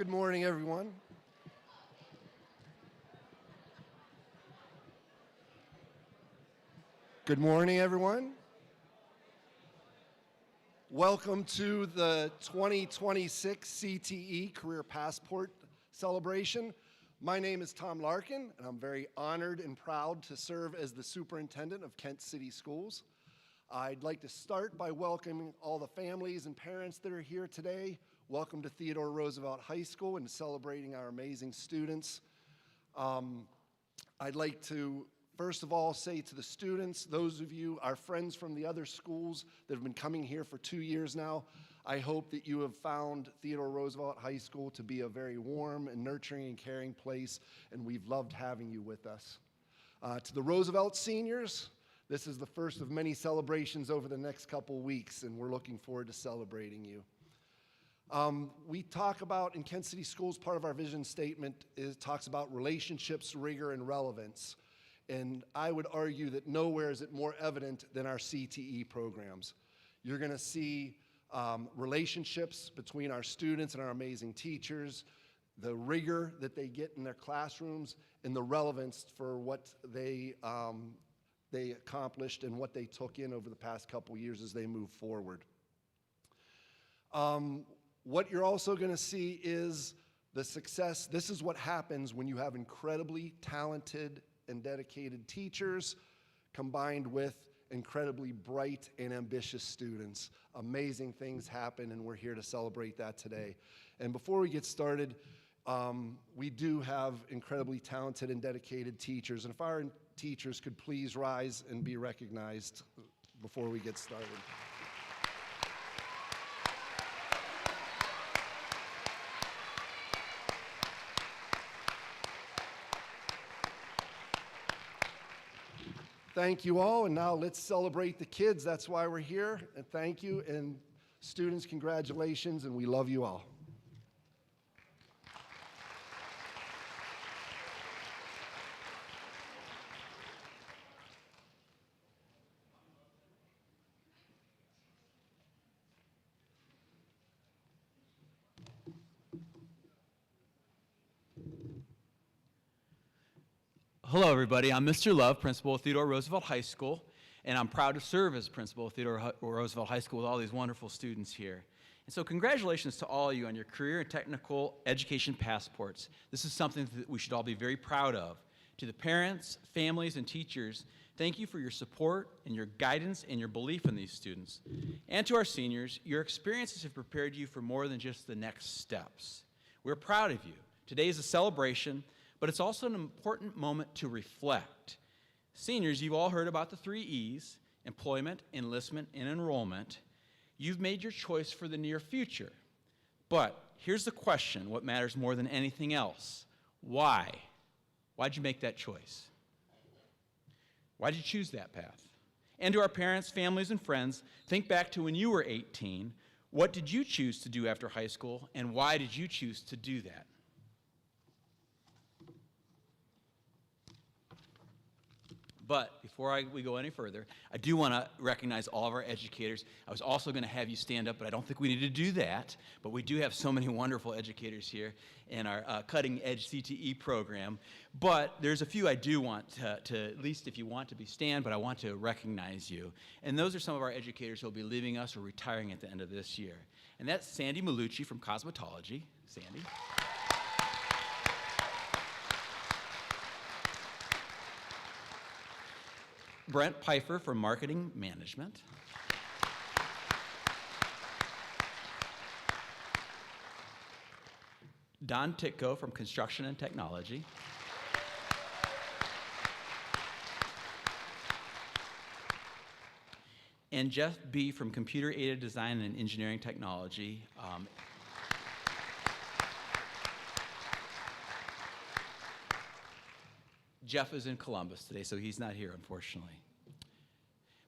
Good morning, everyone. Good morning, everyone. Welcome to the 2026 CTE Career Passport Celebration. My name is Tom Larkin, and I'm very honored and proud to serve as the superintendent of Kent City Schools. I'd like to start by welcoming all the families and parents that are here today. Welcome to Theodore Roosevelt High School and celebrating our amazing students. I'd like to first of all say to the students, those of you, our friends from the other schools that have been coming here for 2 years now, I hope that you have found Theodore Roosevelt High School to be a very warm and nurturing and caring place, and we've loved having you with us. To the Roosevelt seniors, this is the first of many celebrations over the next couple weeks, and we're looking forward to celebrating you. We talk about, in Kent City Schools, part of our vision statement talks about relationships, rigor, and relevance. And I would argue that nowhere is it more evident than our CTE programs. You're going to see relationships between our students and our amazing teachers, the rigor that they get in their classrooms, and the relevance for what they accomplished and what they took in over the past couple years as they move forward. What you're also going to see is the success. This is what happens when you have incredibly talented and dedicated teachers combined with incredibly bright and ambitious students. Amazing things happen, and we're here to celebrate that today. And before we get started, we do have incredibly talented and dedicated teachers. And if our teachers could please rise and be recognized before we get started. Thank you all, and now let's celebrate the kids. That's why we're here, and thank you, and students, congratulations, and we love you all. Hello, everybody. I'm Mr. Love, principal of Theodore Roosevelt High School, and I'm proud to serve as principal of Theodore Roosevelt High School with all these wonderful students here. And so congratulations to all of you on your career and technical education passports. This is something that we should all be very proud of. To the parents, families, and teachers, thank you for your support and your guidance and your belief in these students. And to our seniors, your experiences have prepared you for more than just the next steps. We're proud of you. Today is a celebration, but it's also an important moment to reflect. Seniors, you've all heard about the 3 E's: employment, enlistment, and enrollment. You've made your choice for the near future. But here's the question, what matters more than anything else? Why? Why'd you make that choice? Why'd you choose that path? And to our parents, families, and friends, think back to when you were 18. What did you choose to do after high school, and why did you choose to do that? But before we go any further, I do want to recognize all of our educators. I was also going to have you stand up, but I don't think we need to do that. But we do have so many wonderful educators here in our cutting-edge CTE program. But there's a few I do want to, at least if you want to stand, but I want to recognize you. And those are some of our educators who will be leaving us or retiring at the end of this year. And that's Sandy Malucci from Cosmetology. Sandy. Brent Pfeiffer from Marketing Management. Don Titko from Construction and Technology. And Jeff B. from Computer Aided Design and Engineering Technology. Jeff is in Columbus today, so he's not here, unfortunately.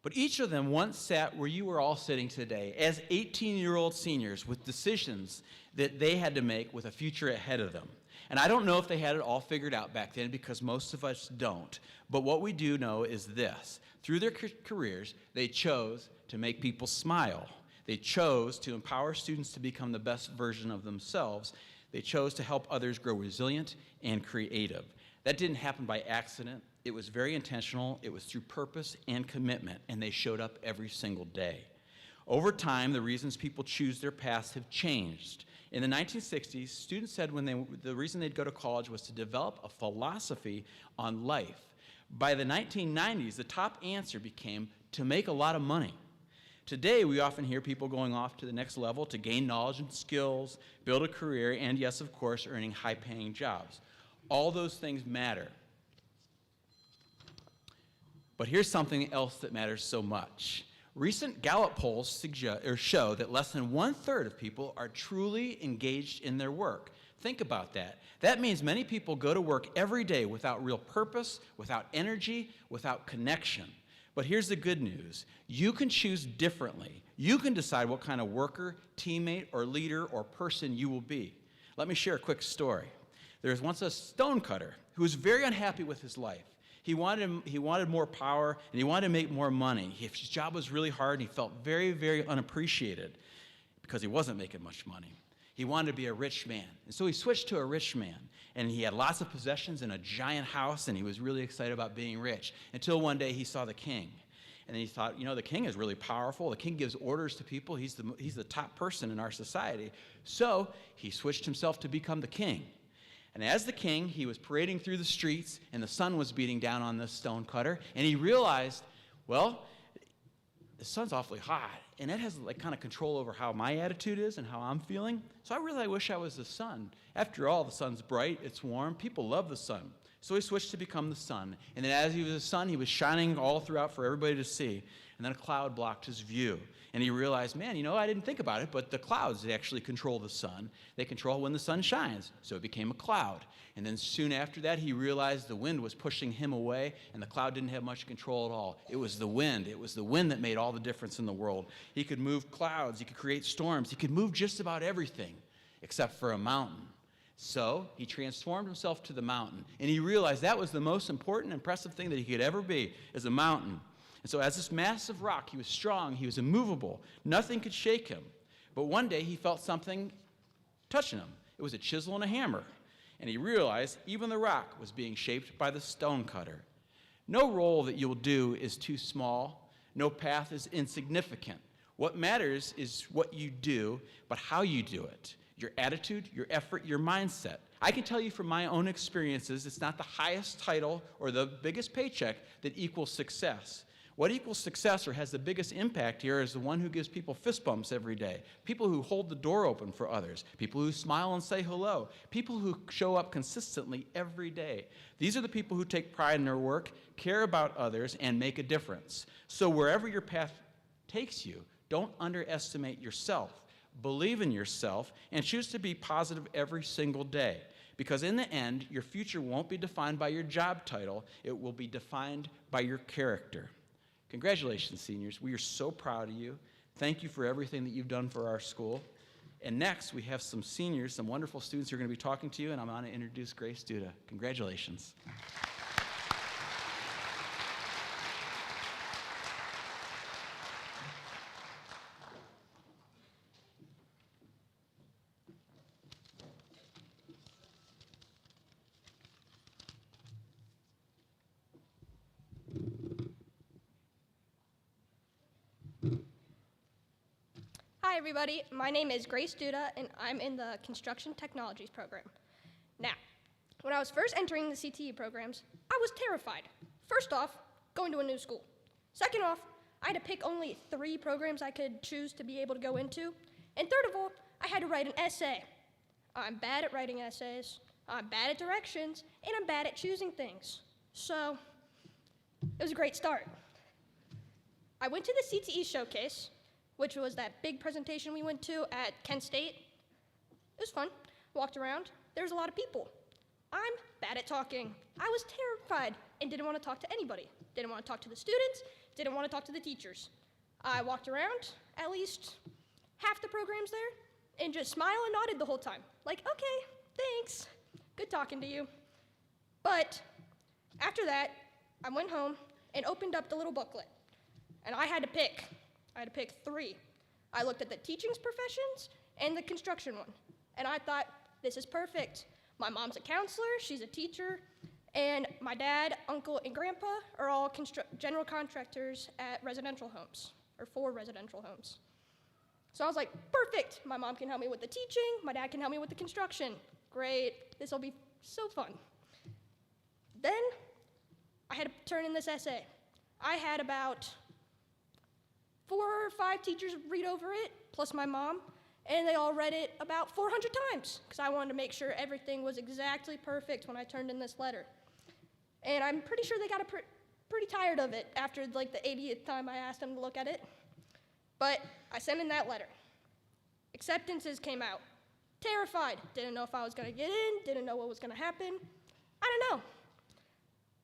But each of them once sat where you are all sitting today as 18-year-old seniors with decisions that they had to make with a future ahead of them. And I don't know if they had it all figured out back then, because most of us don't. But what we do know is this. Through their careers, they chose to make people smile. They chose to empower students to become the best version of themselves. They chose to help others grow resilient and creative. That didn't happen by accident. It was very intentional. It was through purpose and commitment, and they showed up every single day. Over time, the reasons people choose their paths have changed. In the 1960s, students said the reason they'd go to college was to develop a philosophy on life. By the 1990s, the top answer became to make a lot of money. Today, we often hear people going off to the next level to gain knowledge and skills, build a career, and yes, of course, earning high-paying jobs. All those things matter. But here's something else that matters so much. Recent Gallup polls show that less than 1/3 of people are truly engaged in their work. Think about that. That means many people go to work every day without real purpose, without energy, without connection. But here's the good news. You can choose differently. You can decide what kind of worker, teammate, or leader, or person you will be. Let me share a quick story. There was once a stonecutter who was very unhappy with his life. He wanted more power, and he wanted to make more money. His job was really hard, and he felt very, very unappreciated because he wasn't making much money. He wanted to be a rich man, and so he switched to a rich man, and he had lots of possessions and a giant house, and he was really excited about being rich, until one day he saw the king. And then he thought, the king is really powerful. The king gives orders to people. He's the top person in our society. So he switched himself to become the king. And as the king, he was parading through the streets, and the sun was beating down on this stonecutter, and he realized, well, the sun's awfully hot, and it has kind of control over how my attitude is and how I'm feeling. So I really wish I was the sun. After all, the sun's bright, it's warm, people love the sun. So he switched to become the sun. And then as he was the sun, he was shining all throughout for everybody to see. And then a cloud blocked his view. And he realized, man, I didn't think about it, but the clouds, they actually control the sun. They control when the sun shines. So it became a cloud. And then soon after that, he realized the wind was pushing him away, and the cloud didn't have much control at all. It was the wind. It was the wind that made all the difference in the world. He could move clouds. He could create storms. He could move just about everything except for a mountain. So he transformed himself to the mountain, and he realized that was the most important, impressive thing that he could ever be, is a mountain. And so as this massive rock, he was strong, he was immovable. Nothing could shake him. But one day he felt something touching him. It was a chisel and a hammer. And he realized even the rock was being shaped by the stonecutter. No role that you'll do is too small. No path is insignificant. What matters is what you do, but how you do it. Your attitude, your effort, your mindset. I can tell you from my own experiences, it's not the highest title or the biggest paycheck that equals success. What equals success or has the biggest impact here is the one who gives people fist bumps every day, people who hold the door open for others, people who smile and say hello, people who show up consistently every day. These are the people who take pride in their work, care about others, and make a difference. So wherever your path takes you, don't underestimate yourself. Believe in yourself and choose to be positive every single day. Because in the end, your future won't be defined by your job title, it will be defined by your character. Congratulations, seniors. We are so proud of you. Thank you for everything that you've done for our school. And next, we have some seniors, some wonderful students who are going to be talking to you, and I'm going to introduce Grace Duda. Congratulations. Hi everybody, my name is Grace Duda and I'm in the Construction Technologies program. Now, when I was first entering the CTE programs, I was terrified. First off, going to a new school. Second off, I had to pick only 3 programs I could choose to be able to go into. And third of all, I had to write an essay. I'm bad at writing essays, I'm bad at directions, and I'm bad at choosing things. So, it was a great start. I went to the CTE showcase, which was that big presentation we went to at Kent State. It was fun. Walked around. There was a lot of people. I'm bad at talking. I was terrified and didn't want to talk to anybody. Didn't want to talk to the students, didn't want to talk to the teachers. I walked around, at least half the programs there, and just smiled and nodded the whole time. Like, okay, thanks. Good talking to you. But after that, I went home and opened up the little booklet. And I had to pick 3. I looked at the teaching professions and the construction one. And I thought, this is perfect. My mom's a counselor, she's a teacher, and my dad, uncle, and grandpa are all general contractors at residential homes, or for residential homes. So I was like, perfect. My mom can help me with the teaching, my dad can help me with the construction. Great, this will be so fun. Then I had to turn in this essay. I had about 4 or 5 teachers read over it, plus my mom, and they all read it about 400 times, because I wanted to make sure everything was exactly perfect when I turned in this letter. And I'm pretty sure they got pretty tired of it after like the 80th time I asked them to look at it. But I sent in that letter. Acceptances came out. Terrified, didn't know if I was gonna get in, didn't know what was gonna happen. I don't know.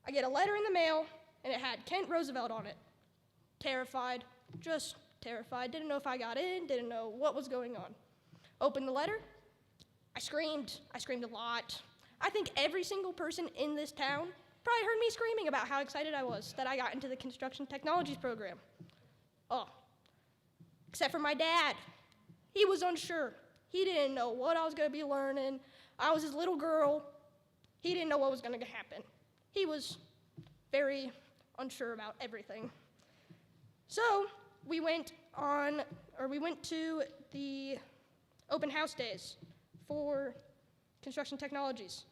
I get a letter in the mail, and it had Kent Roosevelt on it. Terrified, just terrified, didn't know if I got in, didn't know what was going on. Opened the letter, I screamed a lot. I think every single person in this town probably heard me screaming about how excited I was that I got into the construction technologies program. Oh, except for my dad. He was unsure. He didn't know what I was gonna be learning. I was his little girl. He didn't know what was gonna happen. He was very unsure about everything. So we went to the open house days for construction technologies.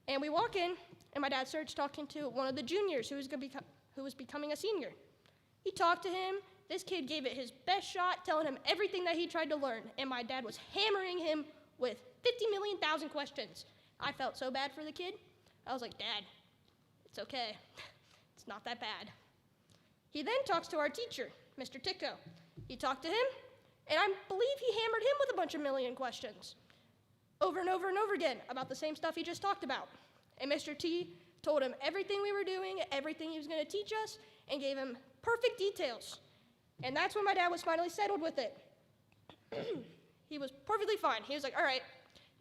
And we walk in, and my dad starts talking to one of the juniors who was becoming a senior. He talked to him. This kid gave it his best shot, telling him everything that he tried to learn, and my dad was hammering him with 50 million thousand questions. I felt so bad for the kid. I was like, Dad, it's okay. It's not that bad. He then talks to our teacher, Mr. Ticko. He talked to him, and I believe he hammered him with a bunch of million questions over and over and over again about the same stuff he just talked about. And Mr. T told him everything we were doing, everything he was gonna teach us, and gave him perfect details. And that's when my dad was finally settled with it. He was perfectly fine. He was like, all right,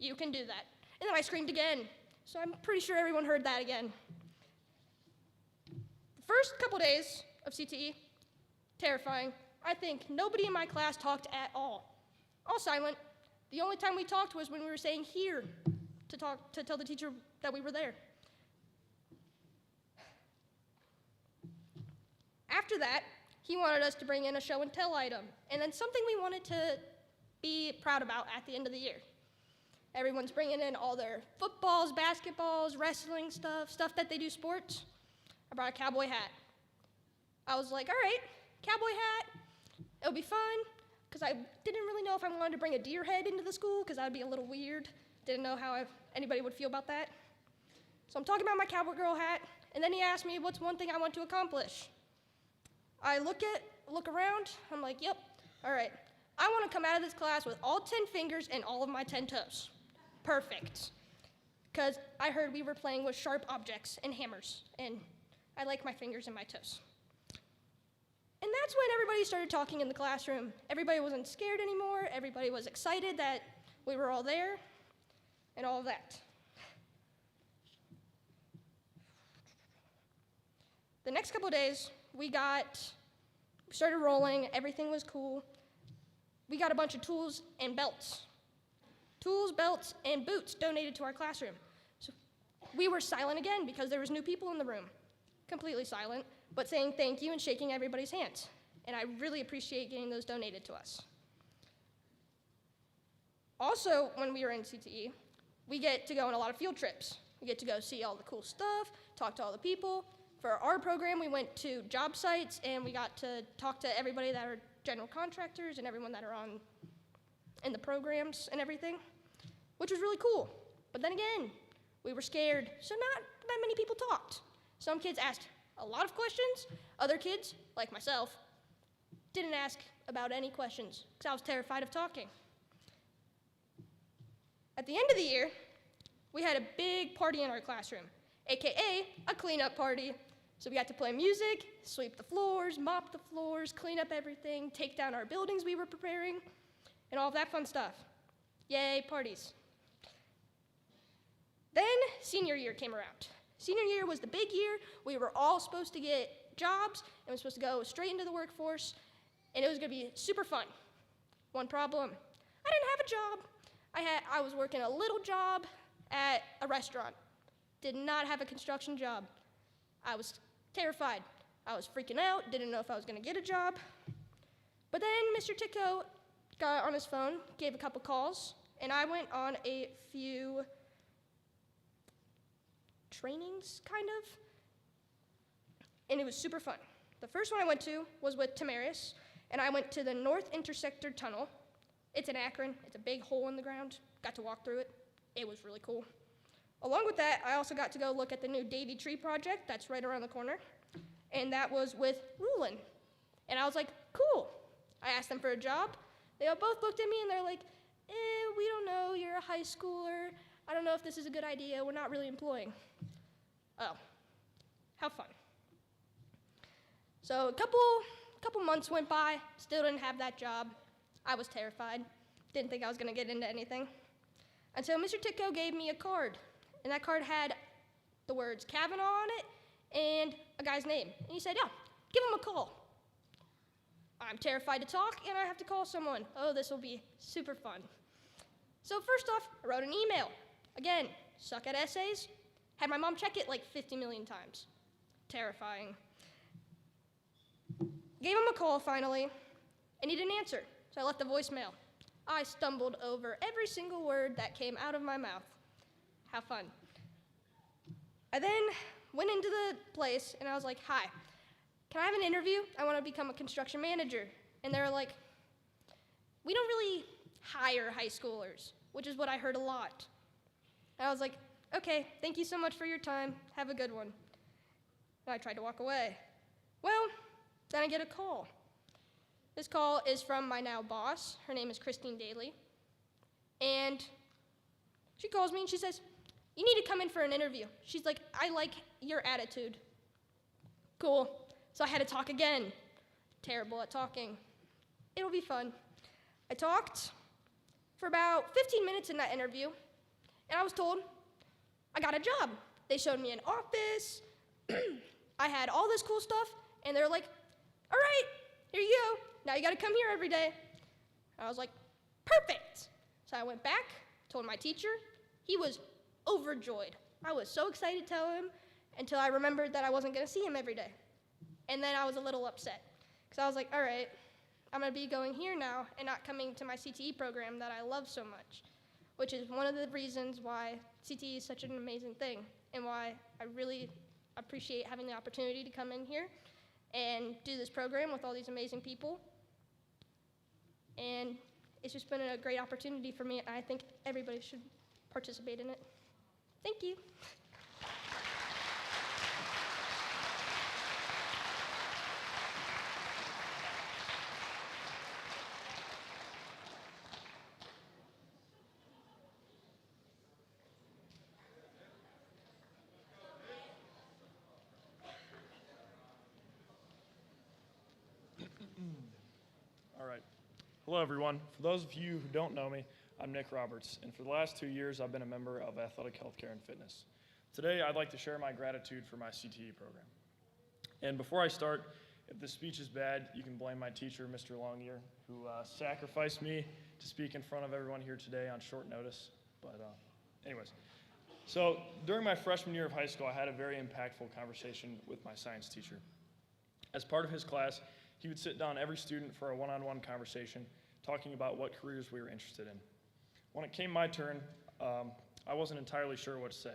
you can do that. And then I screamed again. So I'm pretty sure everyone heard that again. The first couple days of CTE, terrifying. I think nobody in my class talked at all. All silent. The only time we talked was when we were saying here to tell the teacher that we were there. After that, he wanted us to bring in a show and tell item, and then something we wanted to be proud about at the end of the year. Everyone's bringing in all their footballs, basketballs, wrestling stuff that they do sports. I brought a cowboy hat. I was like, all right, cowboy hat, it'll be fun, because I didn't really know if I wanted to bring a deer head into the school, because that would be a little weird. Didn't know how anybody would feel about that. So I'm talking about my cowboy girl hat, and then he asked me, what's one thing I want to accomplish? I look around, I'm like, yep, all right. I want to come out of this class with all 10 fingers and all of my 10 toes. Perfect. Because I heard we were playing with sharp objects and hammers, and I like my fingers and my toes. And that's when everybody started talking in the classroom. Everybody wasn't scared anymore. Everybody was excited that we were all there, and all of that. The next couple of days, we started rolling, everything was cool. We got a bunch of tools and belts. Tools, belts, and boots donated to our classroom. So we were silent again because there was new people in the room. Completely silent, but saying thank you and shaking everybody's hands. And I really appreciate getting those donated to us. Also, when we were in CTE, we get to go on a lot of field trips. We get to go see all the cool stuff, talk to all the people. For our program, we went to job sites, and we got to talk to everybody that are general contractors and everyone that are in the programs and everything, which was really cool. But then again, we were scared, so not that many people talked. Some kids asked a lot of questions. Other kids, like myself, didn't ask about any questions because I was terrified of talking. At the end of the year, we had a big party in our classroom, AKA a cleanup party. So we got to play music, sweep the floors, mop the floors, clean up everything, take down our buildings we were preparing, and all of that fun stuff. Yay, parties. Then senior year came around. Senior year was the big year. We were all supposed to get jobs, and we were supposed to go straight into the workforce, and it was gonna be super fun. One problem, I didn't have a job. I was working a little job at a restaurant. Did not have a construction job. I was terrified. I was freaking out, didn't know if I was gonna get a job. But then Mr. Ticko got on his phone, gave a couple calls, and I went on a few trainings, kind of, and it was super fun. The first one I went to was with Tamaris, and I went to the North Intersector Tunnel. It's in Akron. It's a big hole in the ground. Got to walk through it. It was really cool. Along with that, I also got to go look at the new Davy Tree project that's right around the corner, and that was with Rulin. And I was like, cool. I asked them for a job. They all both looked at me and they're like, we don't know, you're a high schooler. I don't know if this is a good idea. We're not really employing. Oh, how fun. So a couple months went by, still didn't have that job. I was terrified. Didn't think I was gonna get into anything. Until Mr. Ticko gave me a card, and that card had the words Kavanaugh on it and a guy's name. And he said, yeah, give him a call. I'm terrified to talk, and I have to call someone. Oh, this will be super fun. So first off, I wrote an email. Again, suck at essays. Had my mom check it like 50 million times. Terrifying. Gave him a call finally, and he didn't answer, so I left a voicemail. I stumbled over every single word that came out of my mouth. How fun. I then went into the place, and I was like, hi, can I have an interview? I want to become a construction manager. And they were like, we don't really hire high schoolers, which is what I heard a lot. And I was like, okay, thank you so much for your time. Have a good one. And I tried to walk away. Well, then I get a call. This call is from my now boss. Her name is Christine Daly. And she calls me and she says, you need to come in for an interview. She's like, I like your attitude. Cool. So I had to talk again. Terrible at talking. It'll be fun. I talked for about 15 minutes in that interview, and I was told I got a job. They showed me an office. I had all this cool stuff, and they're like, all right, here you go. Now you gotta come here every day. I was like, perfect. So I went back, told my teacher. He was overjoyed. I was so excited to tell him until I remembered that I wasn't gonna see him every day. And then I was a little upset, because I was like, all right, I'm gonna be going here now and not coming to my CTE program that I love so much, which is one of the reasons why CTE is such an amazing thing and why I really appreciate having the opportunity to come in here and do this program with all these amazing people. And it's just been a great opportunity for me, and I think everybody should participate in it. Thank you. All right. Hello, everyone. For those of you who don't know me, I'm Nick Roberts, and for the last 2 years, I've been a member of Athletic Healthcare and Fitness. Today, I'd like to share my gratitude for my CTE program. And before I start, if the speech is bad, you can blame my teacher, Mr. Longyear, who sacrificed me to speak in front of everyone here today on short notice. But anyways, so during my freshman year of high school, I had a very impactful conversation with my science teacher. As part of his class, he would sit down every student for a one-on-one conversation, talking about what careers we were interested in. When it came my turn, I wasn't entirely sure what to say.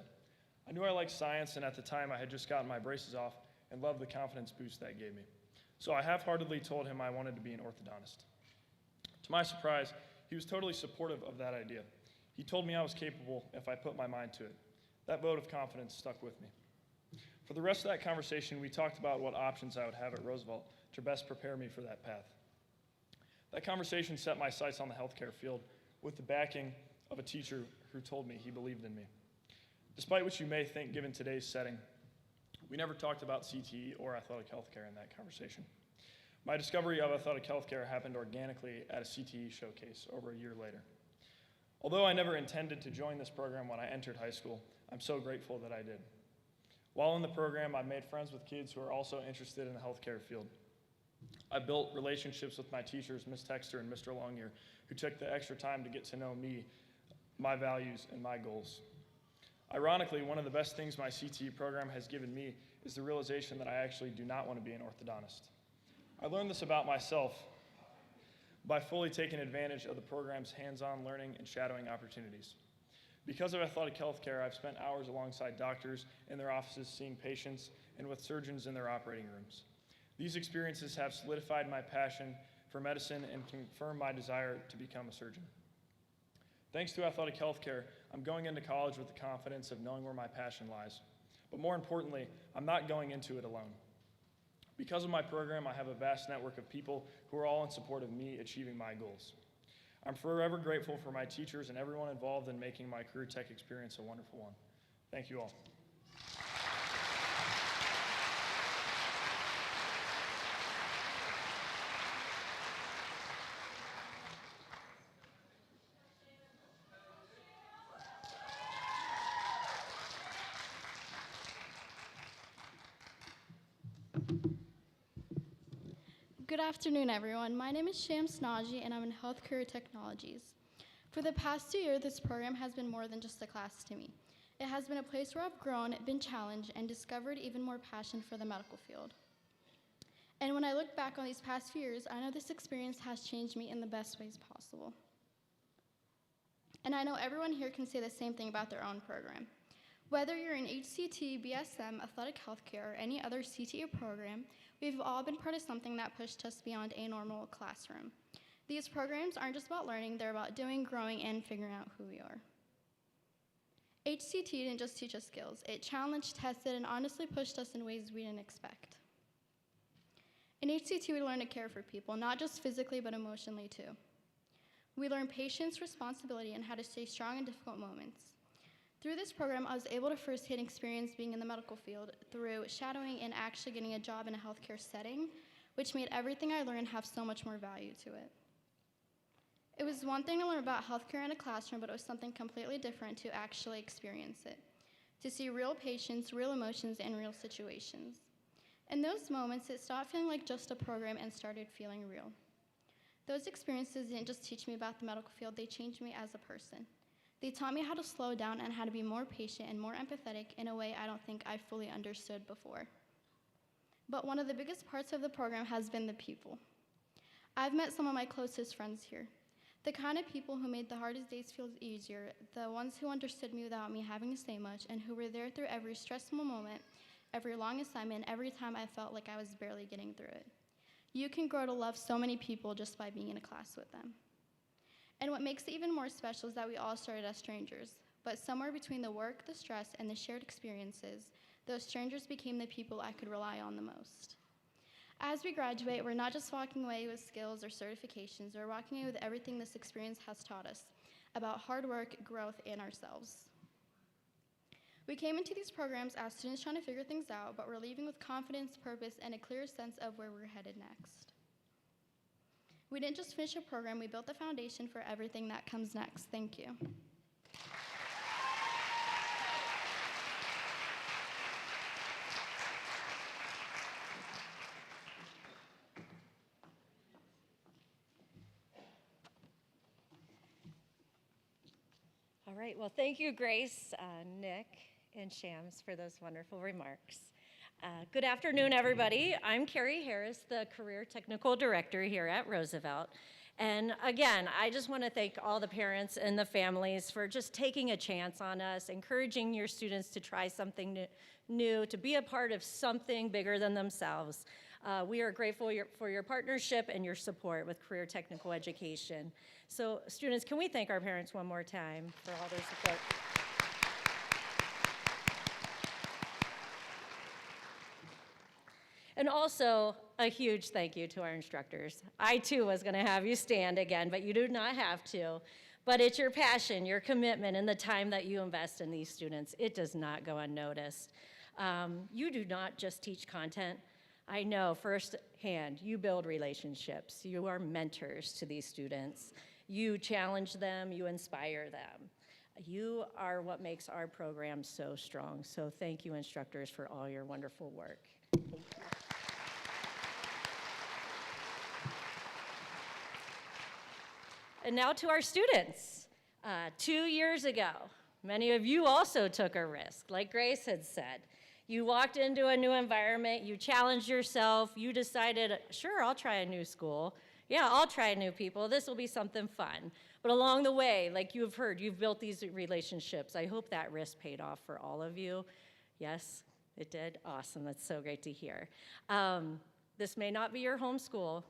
I knew I liked science, and at the time I had just gotten my braces off and loved the confidence boost that gave me. So I half-heartedly told him I wanted to be an orthodontist. To my surprise, he was totally supportive of that idea. He told me I was capable if I put my mind to it. That vote of confidence stuck with me. For the rest of that conversation, we talked about what options I would have at Roosevelt to best prepare me for that path. That conversation set my sights on the healthcare field with the backing of a teacher who told me he believed in me. Despite what you may think given today's setting, we never talked about CTE or athletic healthcare in that conversation. My discovery of athletic healthcare happened organically at a CTE showcase over a year later. Although I never intended to join this program when I entered high school, I'm so grateful that I did. While in the program, I made friends with kids who are also interested in the healthcare field. I built relationships with my teachers, Ms. Texter and Mr. Longyear, who took the extra time to get to know me my values, and my goals. Ironically, one of the best things my CTE program has given me is the realization that I actually do not want to be an orthodontist. I learned this about myself by fully taking advantage of the program's hands-on learning and shadowing opportunities. Because of athletic healthcare, I've spent hours alongside doctors in their offices seeing patients and with surgeons in their operating rooms. These experiences have solidified my passion for medicine and confirmed my desire to become a surgeon. Thanks to athletic healthcare, I'm going into college with the confidence of knowing where my passion lies. But more importantly, I'm not going into it alone. Because of my program, I have a vast network of people who are all in support of me achieving my goals. I'm forever grateful for my teachers and everyone involved in making my career tech experience a wonderful one. Thank you all. Good afternoon, everyone. My name is Shams Naji, and I'm in Healthcare Technologies. For the past 2 years, this program has been more than just a class to me. It has been a place where I've grown, been challenged, and discovered even more passion for the medical field. And when I look back on these past few years, I know this experience has changed me in the best ways possible. And I know everyone here can say the same thing about their own program. Whether you're in HCT, BSM, athletic healthcare, or any other CTE program, we've all been part of something that pushed us beyond a normal classroom. These programs aren't just about learning, they're about doing, growing, and figuring out who we are. HCT didn't just teach us skills, it challenged, tested, and honestly pushed us in ways we didn't expect. In HCT, we learn to care for people, not just physically, but emotionally too. We learn patience, responsibility, and how to stay strong in difficult moments. Through this program, I was able to firsthand experience being in the medical field through shadowing and actually getting a job in a healthcare setting, which made everything I learned have so much more value to it. It was one thing to learn about healthcare in a classroom, but it was something completely different to actually experience it, to see real patients, real emotions, and real situations. In those moments, it stopped feeling like just a program and started feeling real. Those experiences didn't just teach me about the medical field, they changed me as a person. They taught me how to slow down and how to be more patient and more empathetic in a way I don't think I fully understood before. But one of the biggest parts of the program has been the people. I've met some of my closest friends here. The kind of people who made the hardest days feel easier, the ones who understood me without me having to say much, and who were there through every stressful moment, every long assignment, every time I felt like I was barely getting through it. You can grow to love so many people just by being in a class with them. And what makes it even more special is that we all started as strangers, but somewhere between the work, the stress, and the shared experiences, those strangers became the people I could rely on the most. As we graduate, we're not just walking away with skills or certifications, we're walking away with everything this experience has taught us about hard work, growth, and ourselves. We came into these programs as students trying to figure things out, but we're leaving with confidence, purpose, and a clear sense of where we're headed next. We didn't just finish a program, we built the foundation for everything that comes next. Thank you. All right, well, thank you, Grace, Nick, and Shams for those wonderful remarks. Good afternoon, everybody. I'm Carrie Harris, the Career Technical Director here at Roosevelt. And again, I just want to thank all the parents and the families for just taking a chance on us, encouraging your students to try something new, to be a part of something bigger than themselves. We are grateful for your partnership and your support with Career Technical Education. So students, can we thank our parents one more time for all their support? And also, a huge thank you to our instructors. I too was gonna have you stand again, but you do not have to. But it's your passion, your commitment, and the time that you invest in these students. It does not go unnoticed. You do not just teach content. I know firsthand, you build relationships. You are mentors to these students. You challenge them, you inspire them. You are what makes our program so strong. So thank you, instructors, for all your wonderful work. Thank you. And now to our students. 2 years ago, many of you also took a risk, like Grace had said. You walked into a new environment, you challenged yourself, you decided, sure, I'll try a new school. Yeah, I'll try new people. This will be something fun. But along the way, like you've heard, you've built these relationships. I hope that risk paid off for all of you. Yes, it did? Awesome. That's so great to hear. This may not be your home school,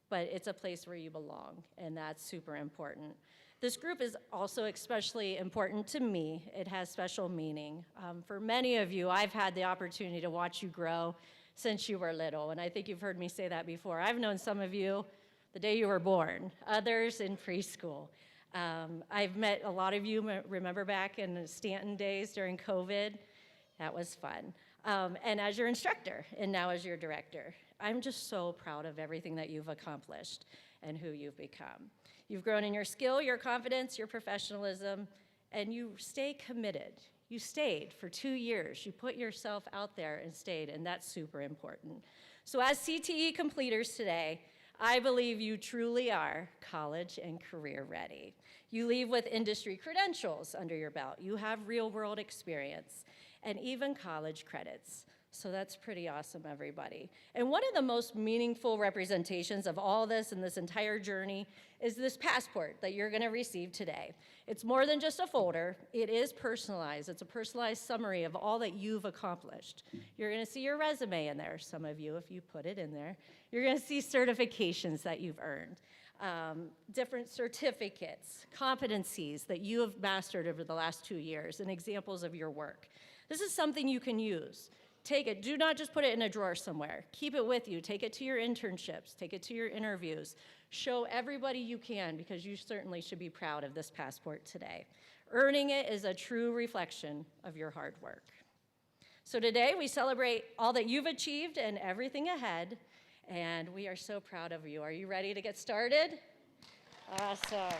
but it's a place where you belong, and that's super important. This group is also especially important to me. It has special meaning. For many of you, I've had the opportunity to watch you grow since you were little, and I think you've heard me say that before. I've known some of you the day you were born, others in preschool. I've met a lot of you, remember back in the Stanton days during COVID? That was fun. And as your instructor, and now as your director. I'm just so proud of everything that you've accomplished and who you've become. You've grown in your skill, your confidence, your professionalism, and you stay committed. You stayed for 2 years. You put yourself out there and stayed, and that's super important. So as CTE completers today, I believe you truly are college and career ready. You leave with industry credentials under your belt. You have real-world experience and even college credits. So that's pretty awesome, everybody. And one of the most meaningful representations of all this and this entire journey is this passport that you're gonna receive today. It's more than just a folder. It is personalized. It's a personalized summary of all that you've accomplished. You're gonna see your resume in there, some of you, if you put it in there. You're gonna see certifications that you've earned, different certificates, competencies that you have mastered over the last 2 years, and examples of your work. This is something you can use. Take it, do not just put it in a drawer somewhere. Keep it with you, take it to your internships, take it to your interviews. Show everybody you can, because you certainly should be proud of this passport today. Earning it is a true reflection of your hard work. So today we celebrate all that you've achieved and everything ahead, and we are so proud of you. Are you ready to get started? Awesome.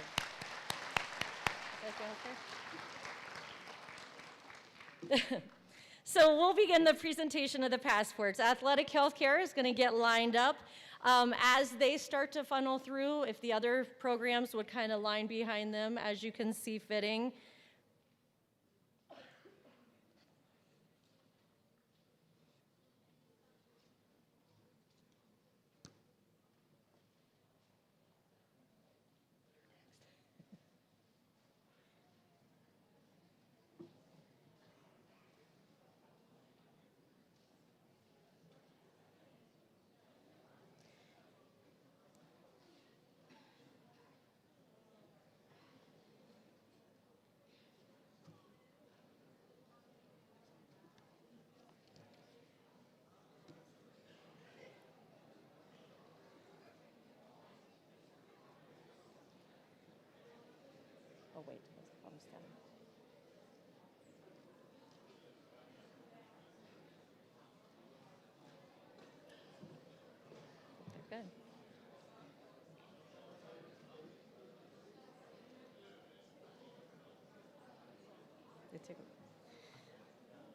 So we'll begin the presentation of the passports. Athletic Healthcare is going to get lined up. As they start to funnel through, if the other programs would kind of line behind them, as you can see fitting. Oh, wait, it's almost done. They're good.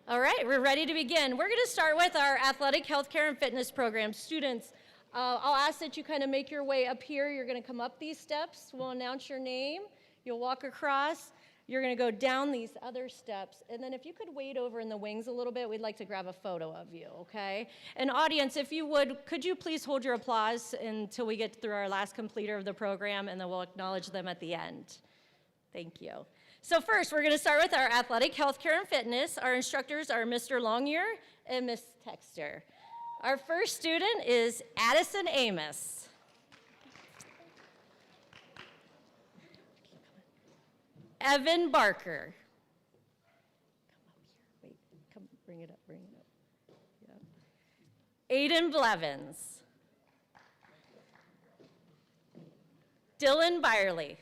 All right, we're ready to begin. We're going to start with our athletic healthcare and fitness program. Students, I'll ask that you kind of make your way up here. You're going to come up these steps. We'll announce your name. You'll walk across. You're going to go down these other steps. And then if you could wait over in the wings a little bit, we'd like to grab a photo of you, okay? And audience, if you would, could you please hold your applause until we get through our last completer of the program, and then we'll acknowledge them at the end. Thank you. So first, we're going to start with our athletic healthcare and fitness. Our instructors are Mr. Longyear and Miss Texter. Our first student is Addison Amos. Evan Barker. Come up here. Wait, come, bring it up, bring it up. Yep. Aiden Blevins. Dylan Byerly.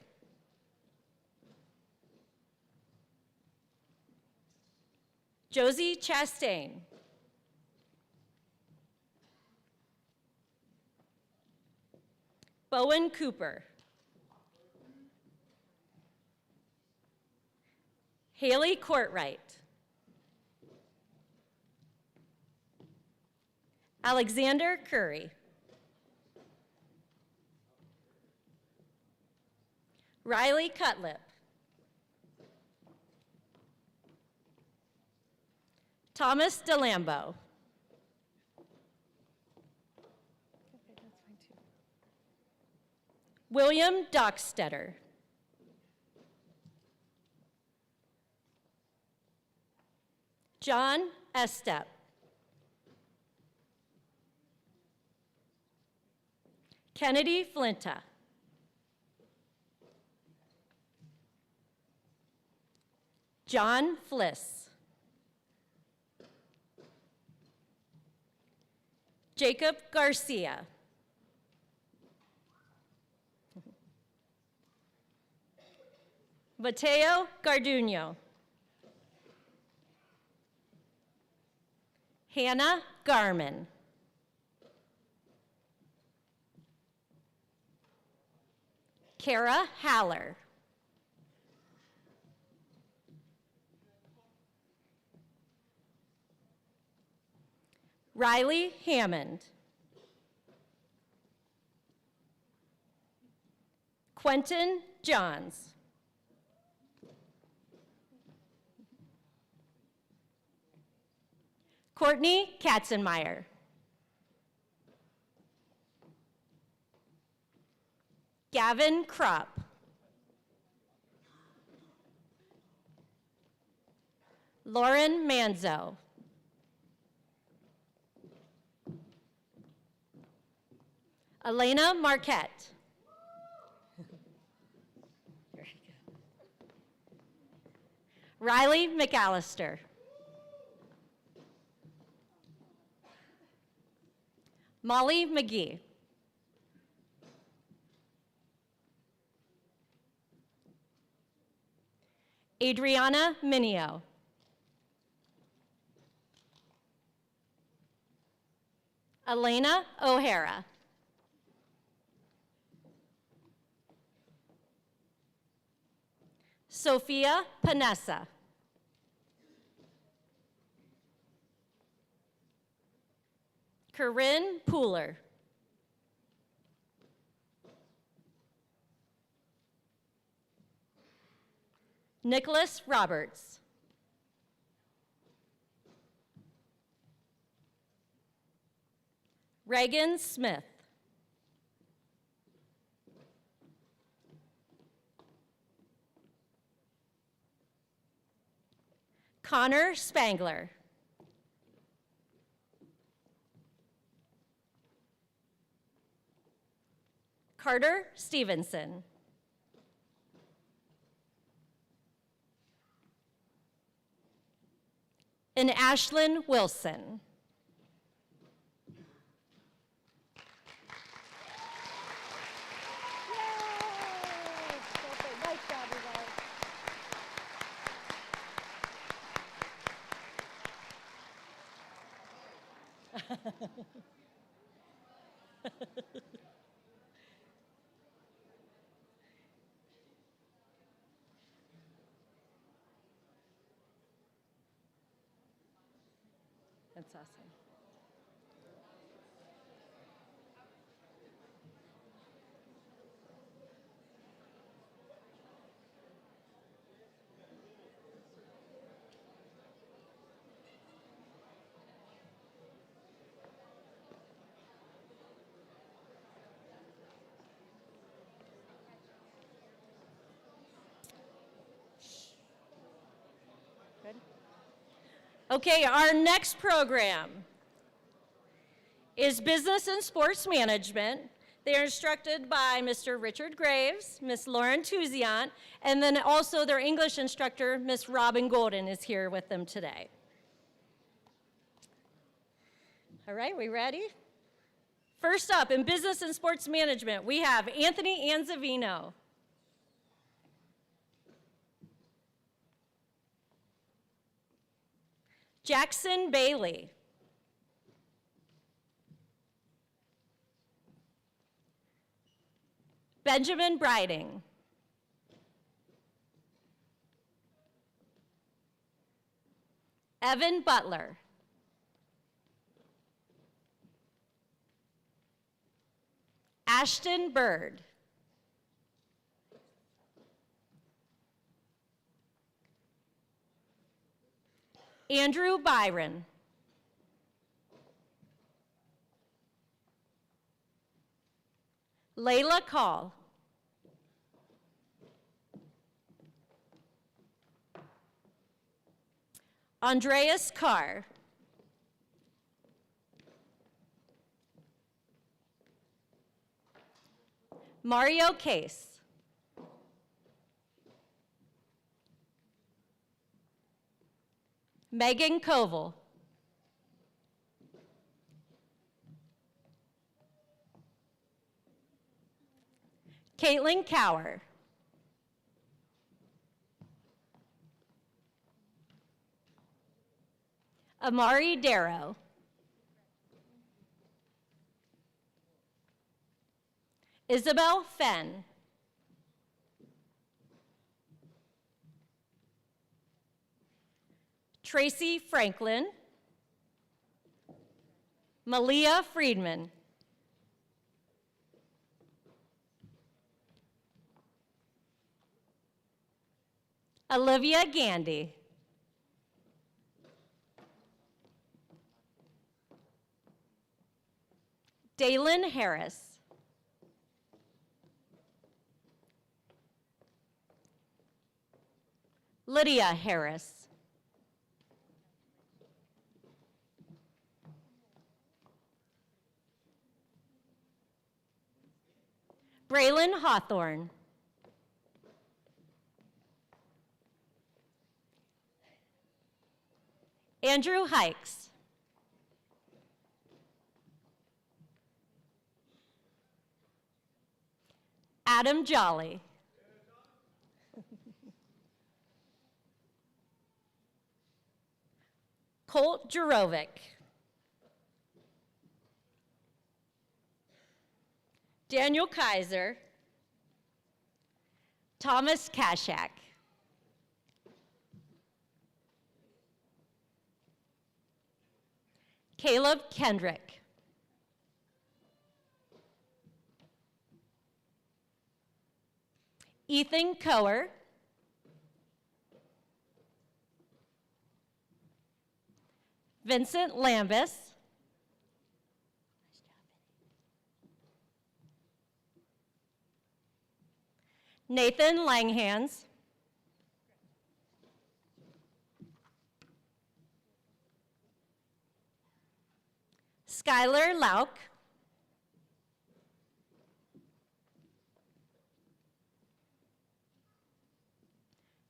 Josie Chastain. Bowen Cooper. Haley Courtwright. Alexander Curry. Riley Cutlip. Thomas DeLambo. William Dockstetter. John Estep. Kennedy Flinta. John Fliss. Jacob Garcia. Mateo Garduño. Hannah Garman. Kara Haller. Riley Hammond. Quentin Johns. Courtney Katzenmeyer. Gavin Kropp. Lauren Manzo. Elena Marquette. Riley McAllister. Molly McGee. Adriana Minio. Elena O'Hara. Sophia Panessa. Corinne Pooler. Nicholas Roberts. Reagan Smith. Connor Spangler. Carter Stevenson. And Ashlyn Wilson. Nice job, That's awesome. Good. Okay, our next program is Business and Sports Management. They are instructed by Mr. Richard Graves, Miss Lauren Touziant, and then also their English instructor, Miss Robin Golden, is here with them today. All right, we ready? First up, in Business and Sports Management, we have Anthony Anzavino. Jackson Bailey. Benjamin Briding. Evan Butler. Ashton Bird. Andrew Byron. Layla Call. Andreas Carr. Mario Case. Megan Koval. Caitlin Cower. Amari Darrow. Isabel Fenn. Tracy Franklin. Malia Friedman. Olivia Gandy. Dalen Harris. Lydia Harris. Braylon Hawthorne. Andrew Hikes. Adam Jolly. Colt Jurovic. Daniel Kaiser. Thomas Kashak. Caleb Kendrick. Ethan Coer. Vincent Lambus. Nathan Langhans. Skylar Lauk.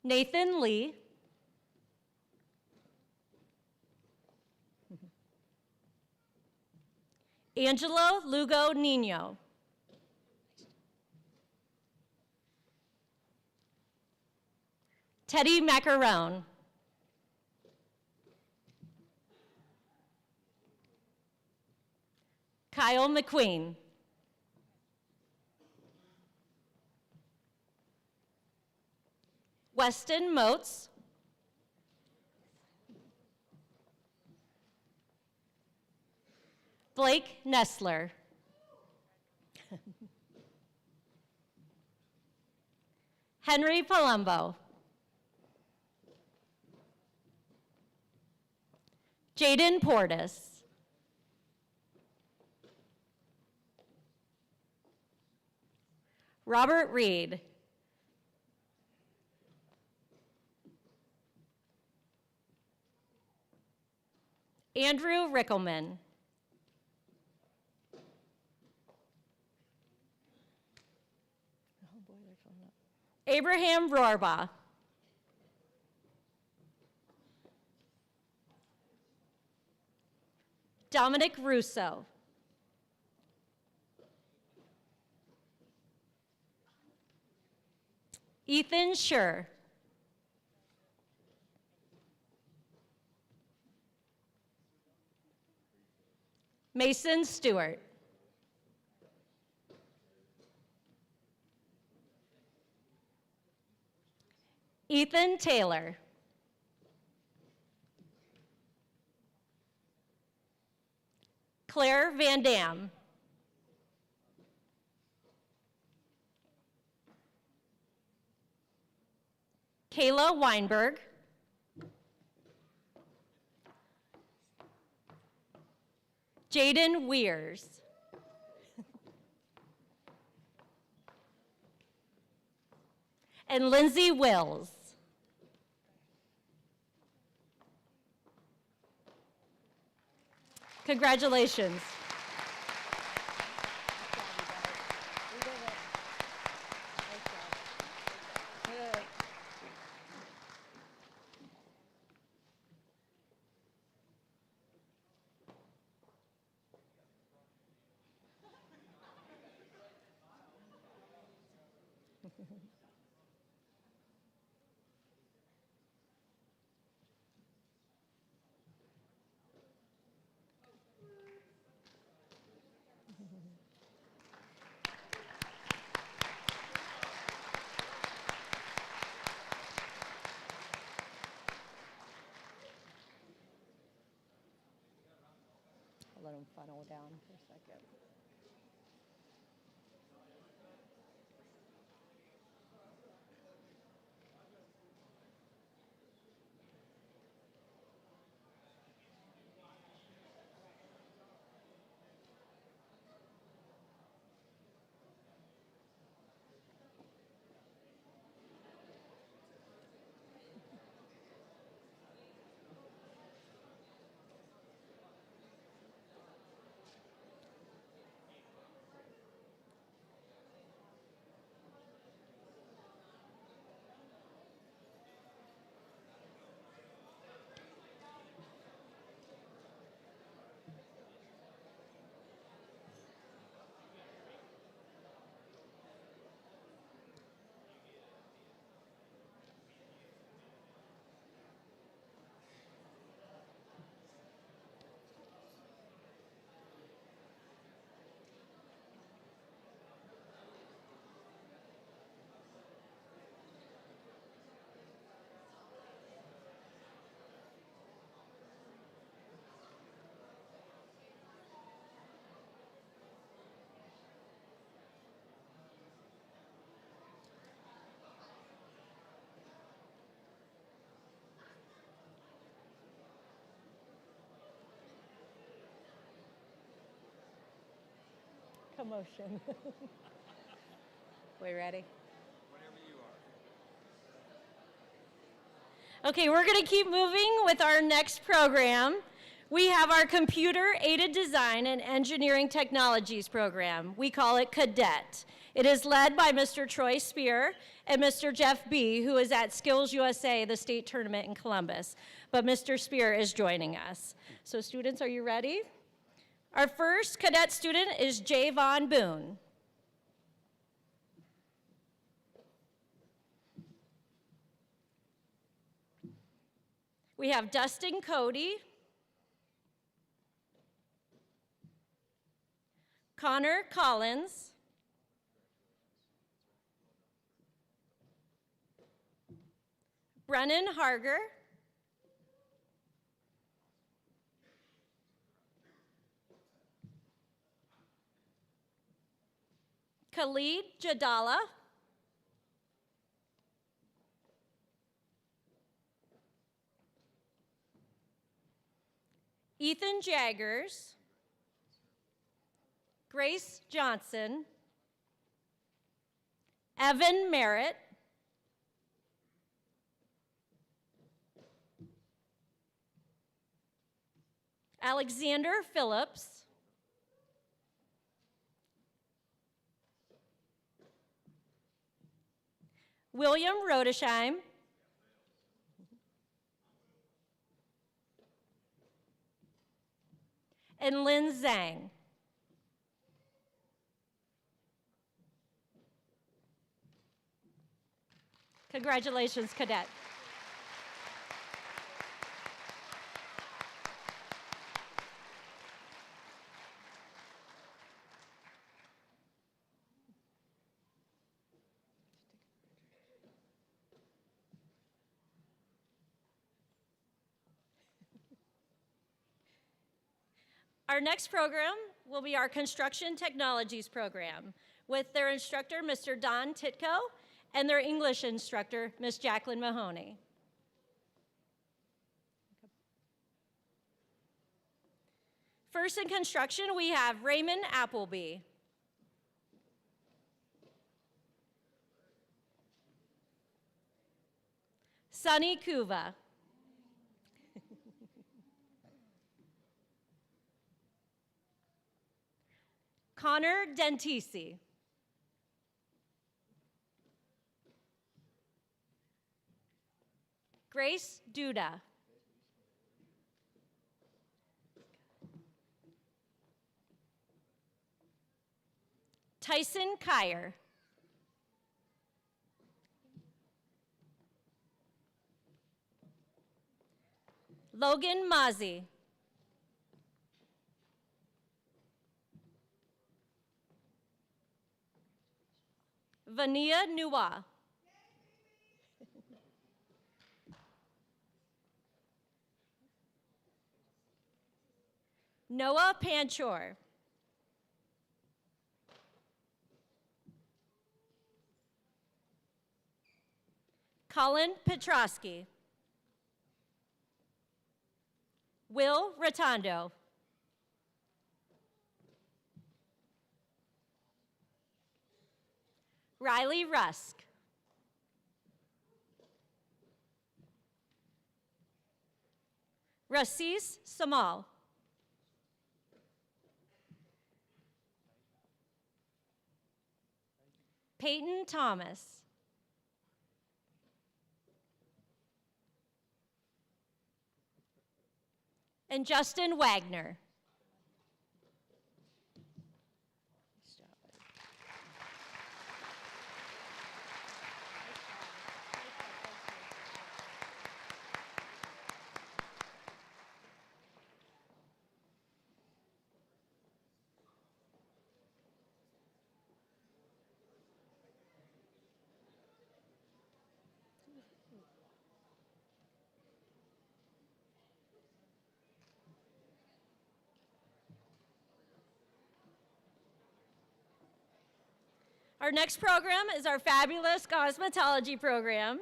Nathan Lee. Angelo Lugo Nino. Teddy Macaron. Kyle McQueen. Weston Moats. Blake Nestler. Henry Palumbo. Jaden Portis. Robert Reed. Andrew Rickelman. Abraham Rohrbaugh. Dominic Russo. Ethan Schur. Mason Stewart. Ethan Taylor. Claire Van Dam. Kayla Weinberg. Jaden Weirs. And Lindsay Wills. Congratulations. I'll let them funnel down for a second. Commotion. We ready? Okay, we're going to keep moving with our next program. We have our Computer-Aided Design and Engineering Technologies program. We call it Cadet. It is led by Mr. Troy Spear and Mr. Jeff B., who is at Skills USA, the state tournament in Columbus. But Mr. Spear is joining us. So students, are you ready? Our first cadet student is Javon Boone. We have Dustin Cody, Connor Collins, Brennan Harger, Khalid Jadala, Ethan Jaggers, Grace Johnson, Evan Merritt, Alexander Phillips, William Rodesheim, and Lynn Zhang. Congratulations, cadet. Our next program will be our Construction Technologies program with their instructor, Mr. Don Titko, and their English instructor, Ms. Jacqueline Mahoney. First in construction, we have Raymond Appleby. Sunny Kuva. Connor Dentisi. Grace Duda. Tyson Kyer. Logan Mazzi. Vania Nua. Noah Panchor. Colin Petrosky. Will Rotondo. Riley Rusk. Rasis Samal. Peyton Thomas. And Justin Wagner. Our next program is our fabulous cosmetology program.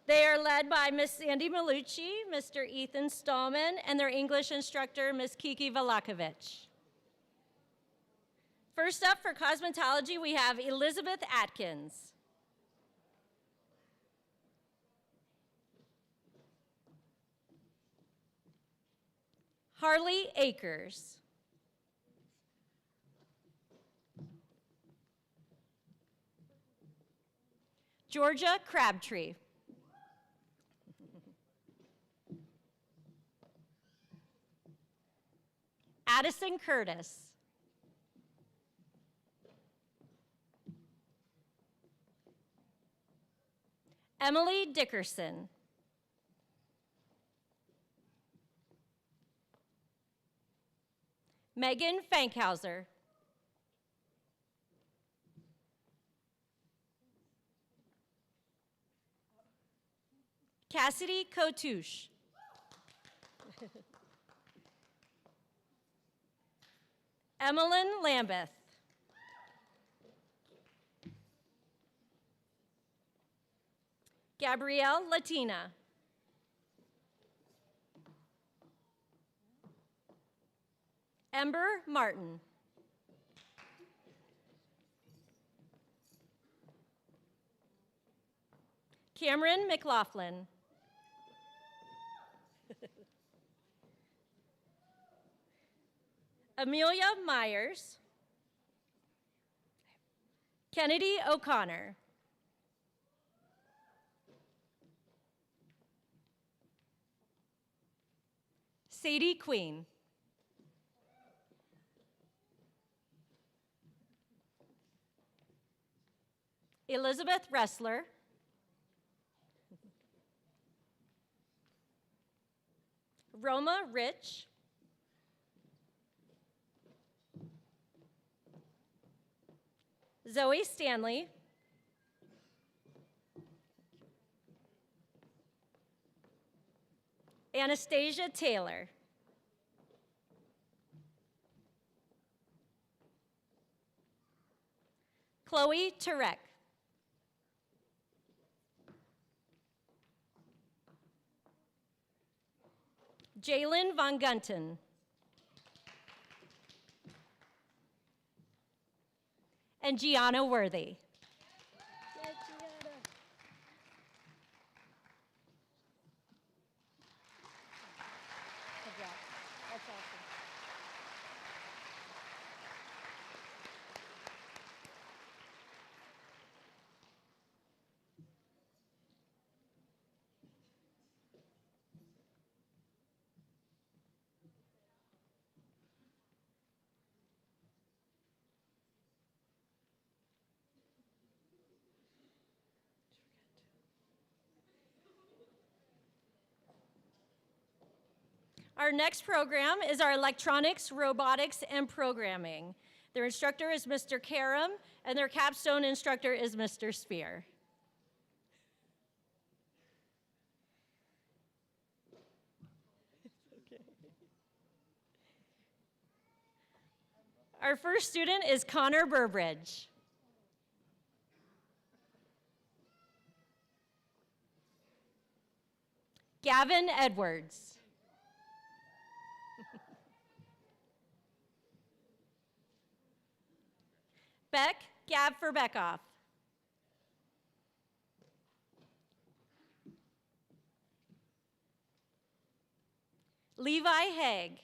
They are led by Miss Sandy Malucci, Mr. Ethan Stallman, and their English instructor, Miss Kiki Valakovich. First up for cosmetology, we have Elizabeth Atkins. Harley Akers. Georgia Crabtree. Addison Curtis. Emily Dickerson. Megan Fankhauser. Cassidy Kotouche. Emmeline Lambeth. Gabrielle Latina. Ember Martin. Cameron McLaughlin. Amelia Myers. Kennedy O'Connor. Sadie Queen. Elizabeth Ressler. Roma Rich. Zoe Stanley. Anastasia Taylor. Chloe Turek. Jalen Von Gunten. and Gianna Worthy. That's awesome. Our next program is our electronics, robotics, and programming. Their instructor is Mr. Karam, and their capstone instructor is Mr. Spear. Our first student is Connor Burbridge. Gavin Edwards. Beck Gab Bekoff. Levi Haig.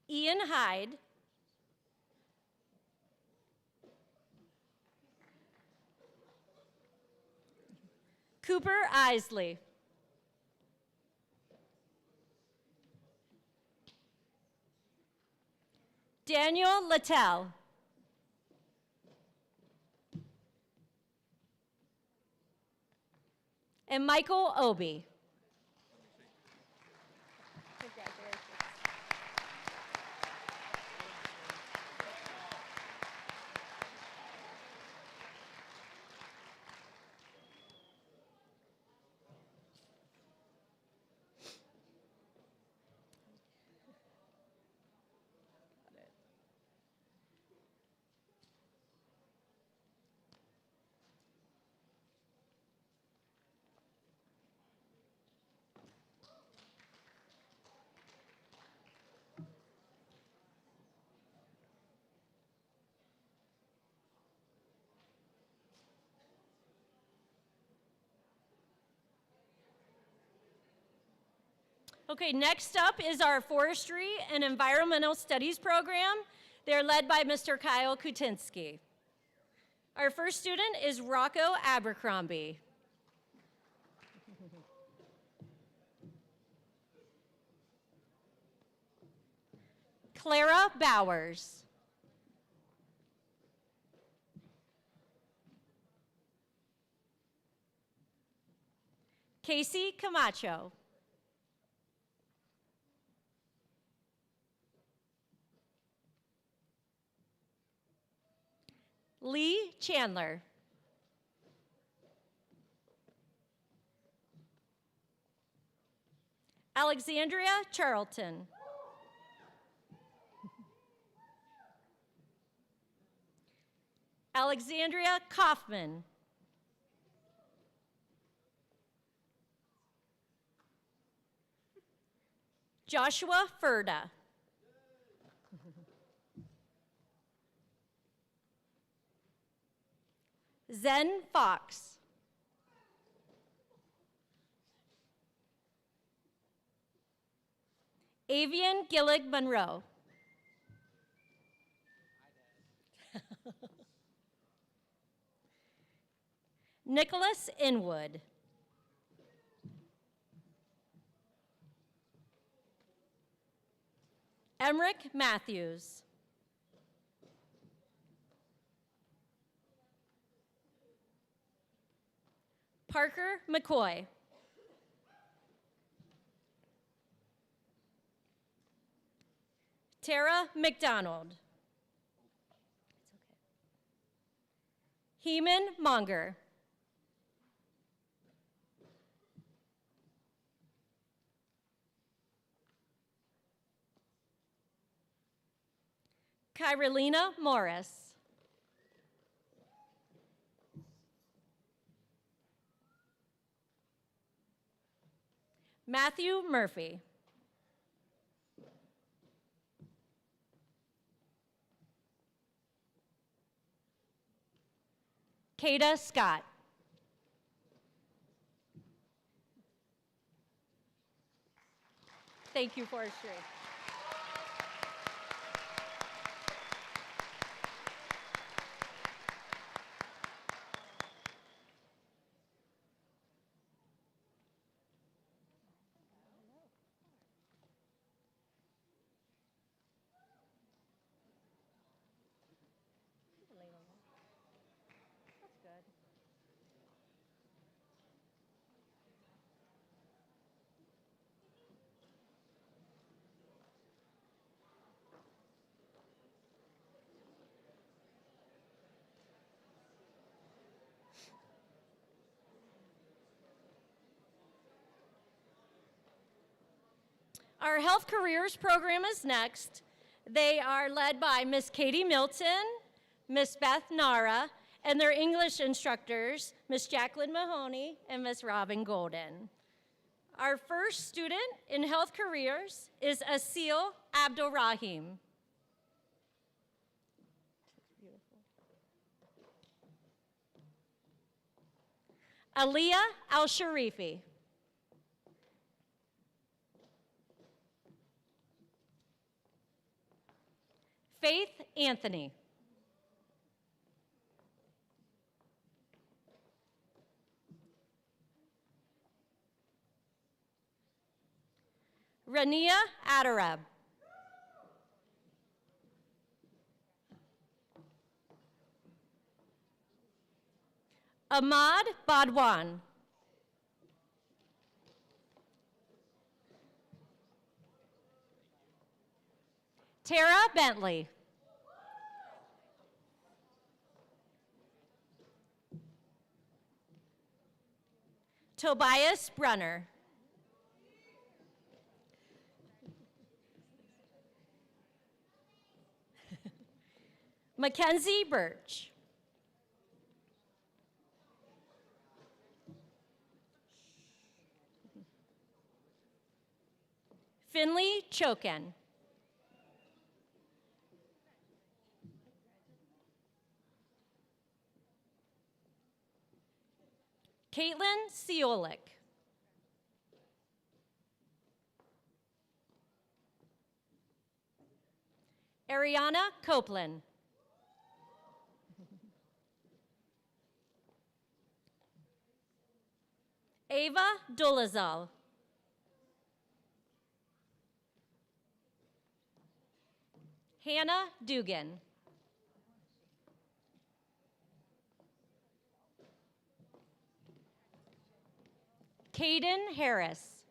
Ian Hyde. Cooper Isley. Daniel Littell. And Michael Obi. Okay, next up is our Forestry and Environmental Studies program. They're led by Mr. Kyle Kutinsky. Our first student is Rocco Abercrombie. Clara Bowers. Casey Camacho. Lee Chandler. Alexandria Charlton. Alexandria Kaufman. Joshua Furda. Zen Fox. Avian Gillig Monroe. Nicholas Inwood. Emric Matthews. Parker McCoy. Tara McDonald. Heman Monger. Kyralina Morris. Matthew Murphy. Kada Scott. Thank you, Forestry. That's good. Our Health Careers program is next. They are led by Miss Katie Milton, Miss Beth Nara, and their English instructors, Miss Jacqueline Mahoney and Miss Robin Golden. Our first student in Health Careers is Asil Abdulrahim. Aliyah Al-Sharifi. Faith Anthony. Rania Adarab. Ahmad Badwan. Tara Bentley. Tobias Brunner. Mackenzie Birch. Finley Choken. Caitlin Siolik. Ariana Copeland. Ava Dolezal. Hannah Dugan. Caden Harris.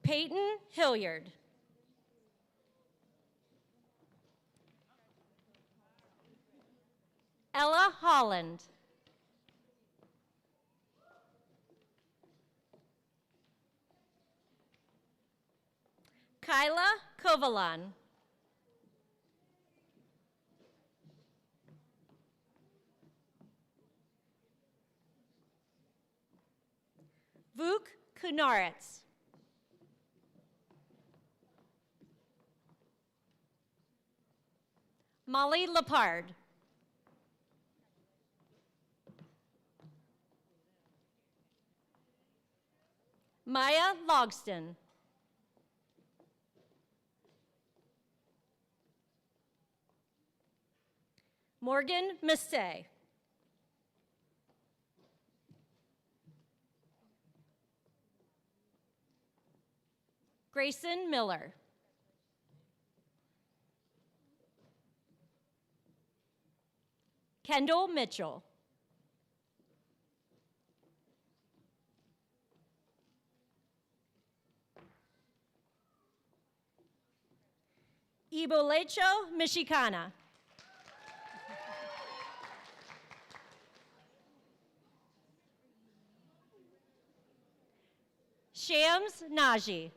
Peyton Hilliard. Ella Holland. Kyla Kovalan. Vuk Kunaritz. Molly Lepard. Maya Logston. Morgan Massey. Grayson Miller. Kendall Mitchell. Ibolecho Mishikana. Shams Naji.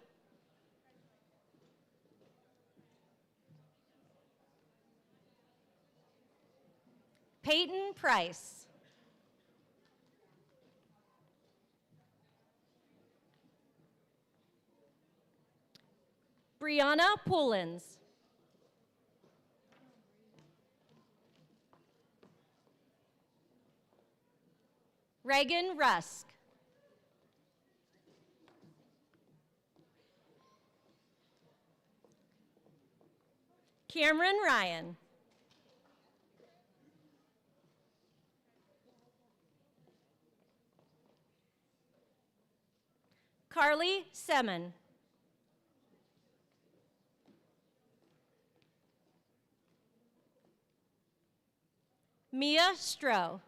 Peyton Price. Brianna Poulins. Reagan Rusk. Cameron Ryan. Carly Semen. Mia Stroh.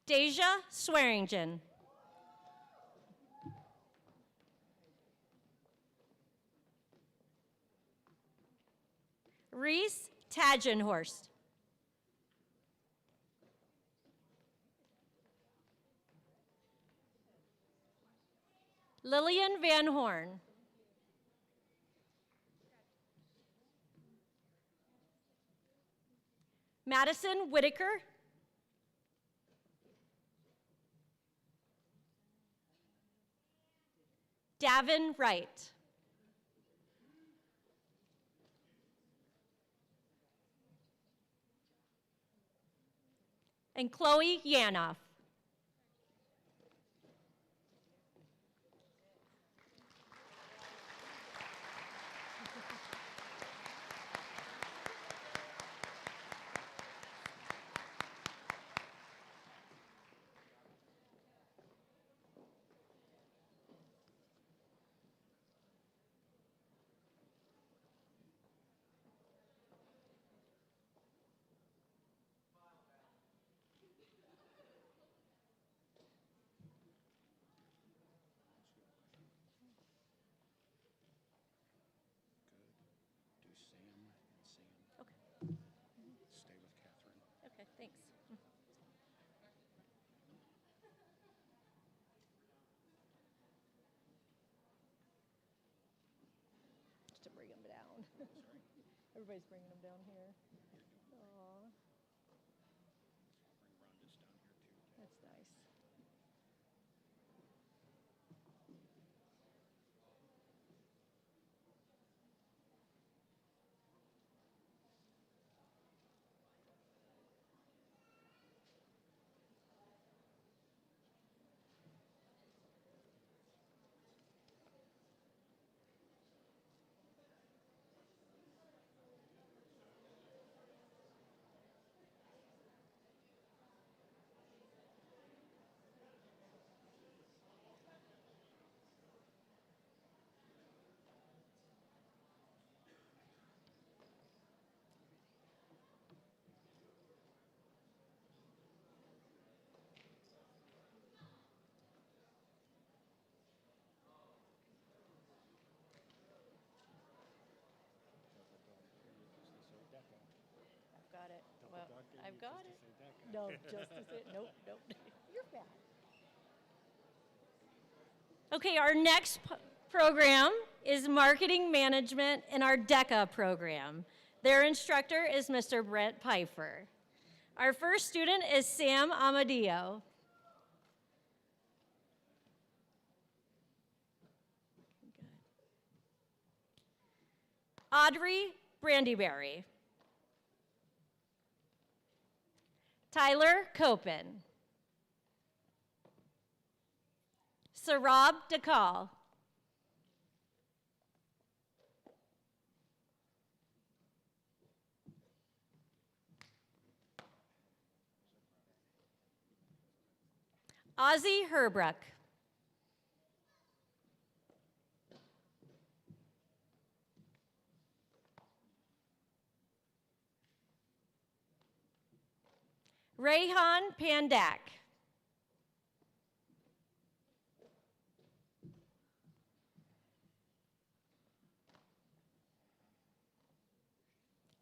Deja Swearingen. Reese Tagenhorst. Lillian Van Horn. Madison Whitaker. Davin Wright. And Chloe Yanoff. Do Sam and Sam. Okay. Stay with Catherine. Okay, thanks. Just to bring them down. Everybody's bringing them down here. Aw. That's nice. I've got it. Well, I've got it. No, just as it. Nope, nope. You're bad. Okay, our next program is Marketing Management in our DECA program. Their instructor is Mr. Brent Pfeiffer. Our first student is Sam Amadio. Audrey Brandyberry. Tyler Copen. Sarab Dakal. Ozzy Herbruck. Rayhan Pandak.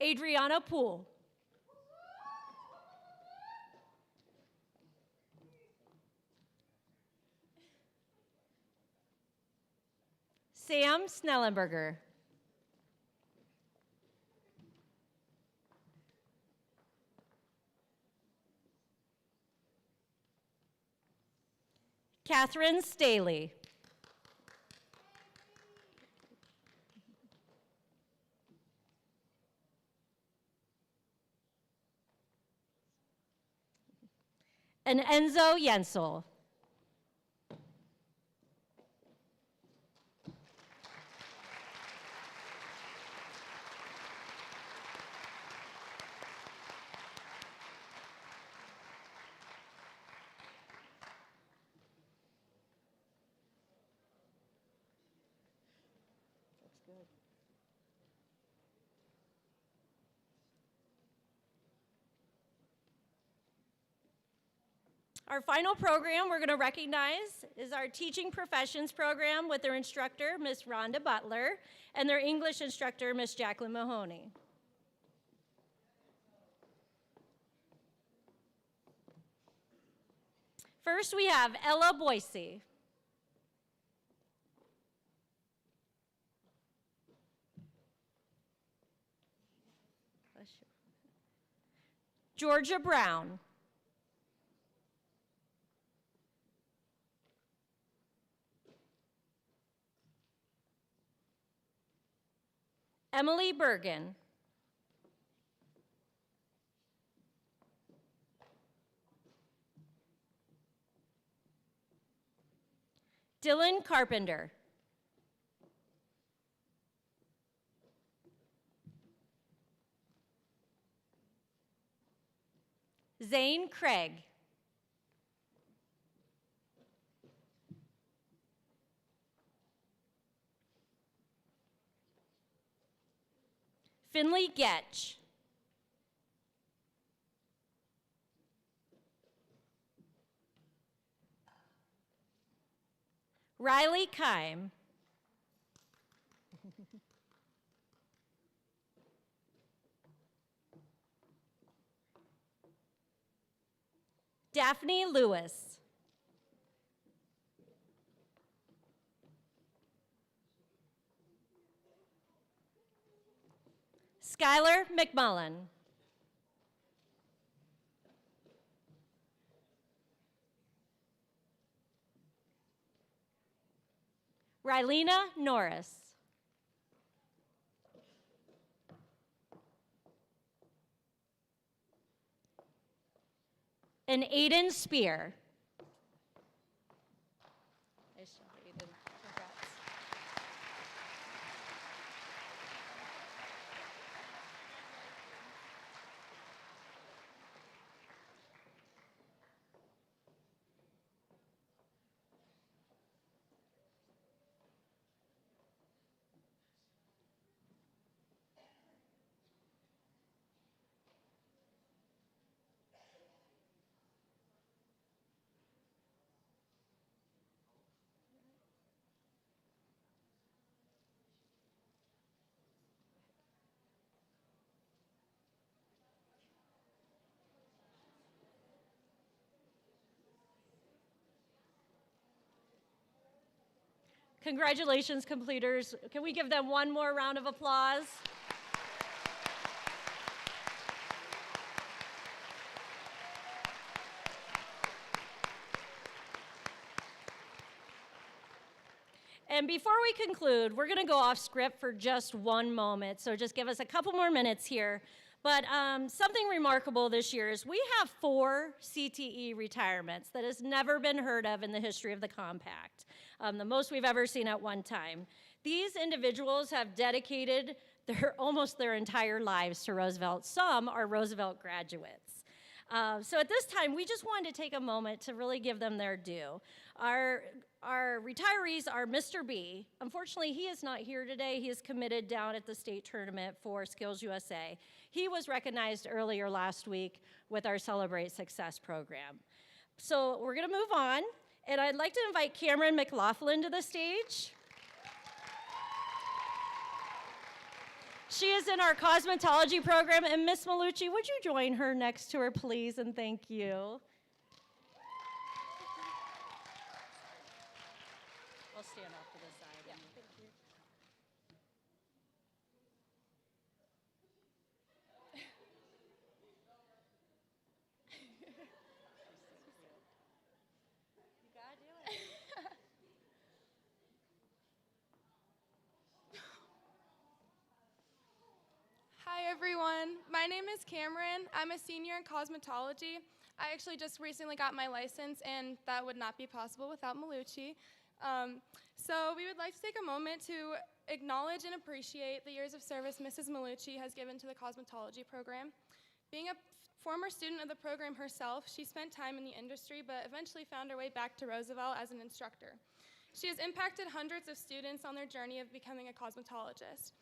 Adriana Poole. Sam Snellenberger. Catherine Staley. and Enzo Jensel. Our final program we're going to recognize is our Teaching Professions program with their instructor, Miss Rhonda Butler, and their English instructor, Miss Jacqueline Mahoney. First, we have Ella Boise. Georgia Brown. Emily Bergen. Dylan Carpenter. Zane Craig. Finley Getch. Riley Kime. Daphne Lewis. Skylar McMullen. Rylena Norris. And Aiden Spear. Nice job, Aiden. Congrats. Congratulations, completers. Can we give them one more round of applause? And before we conclude, we're going to go off script for just one moment, so just give us a couple more minutes here. But something remarkable this year is we have 4 CTE retirements that has never been heard of in the history of the compact, the most we've ever seen at one time. These individuals have dedicated almost their entire lives to Roosevelt. Some are Roosevelt graduates. So at this time, we just wanted to take a moment to really give them their due. Our retirees are Mr. B. Unfortunately, he is not here today. He is committed down at the state tournament for Skills USA. He was recognized earlier last week with our Celebrate Success program. So we're going to move on, and I'd like to invite Cameron McLaughlin to the stage. She is in our cosmetology program, and Miss Malucci, would you join her next to her, please, and thank you. I'll stand off to the side. Yeah, thank you. You gotta do it. Hi everyone, my name is Cameron. I'm a senior in cosmetology. I actually just recently got my license, and that would not be possible without Malucci. So we would like to take a moment to acknowledge and appreciate the years of service Mrs. Malucci has given to the cosmetology program. Being a former student of the program herself, she spent time in the industry, but eventually found her way back to Roosevelt as an instructor. She has impacted hundreds of students on their journey of becoming a cosmetologist.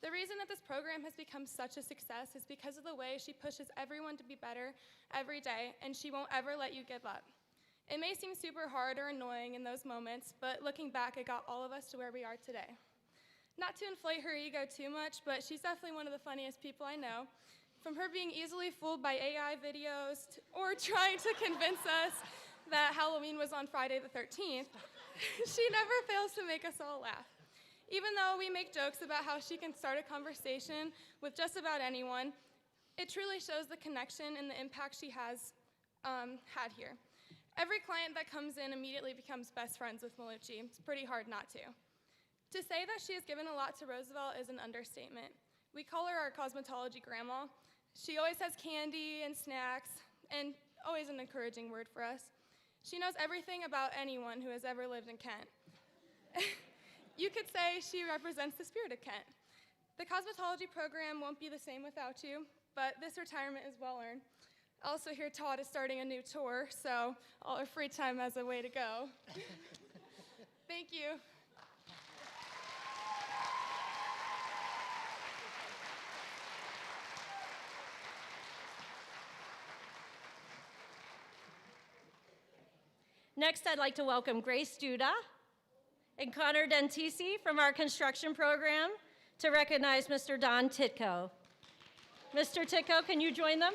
The reason that this program has become such a success is because of the way she pushes everyone to be better every day, and she won't ever let you give up. It may seem super hard or annoying in those moments, but looking back, it got all of us to where we are today. Not to inflate her ego too much, but she's definitely one of the funniest people I know. From her being easily fooled by AI videos or trying to convince us that Halloween was on Friday the 13th, she never fails to make us all laugh. Even though we make jokes about how she can start a conversation with just about anyone, it truly shows the connection and the impact she has had here. Every client that comes in immediately becomes best friends with Malucci. It's pretty hard not to. To say that she has given a lot to Roosevelt is an understatement. We call her our cosmetology grandma. She always has candy and snacks, and always an encouraging word for us. She knows everything about anyone who has ever lived in Kent. You could say she represents the spirit of Kent. The cosmetology program won't be the same without you, but this retirement is well earned. I also hear Todd is starting a new tour, so all our free time has a way to go. Thank you. Next, I'd like to welcome Grace Duda and Connor Dentisi from our construction program to recognize Mr. Don Titko. Mr. Titko, can you join them?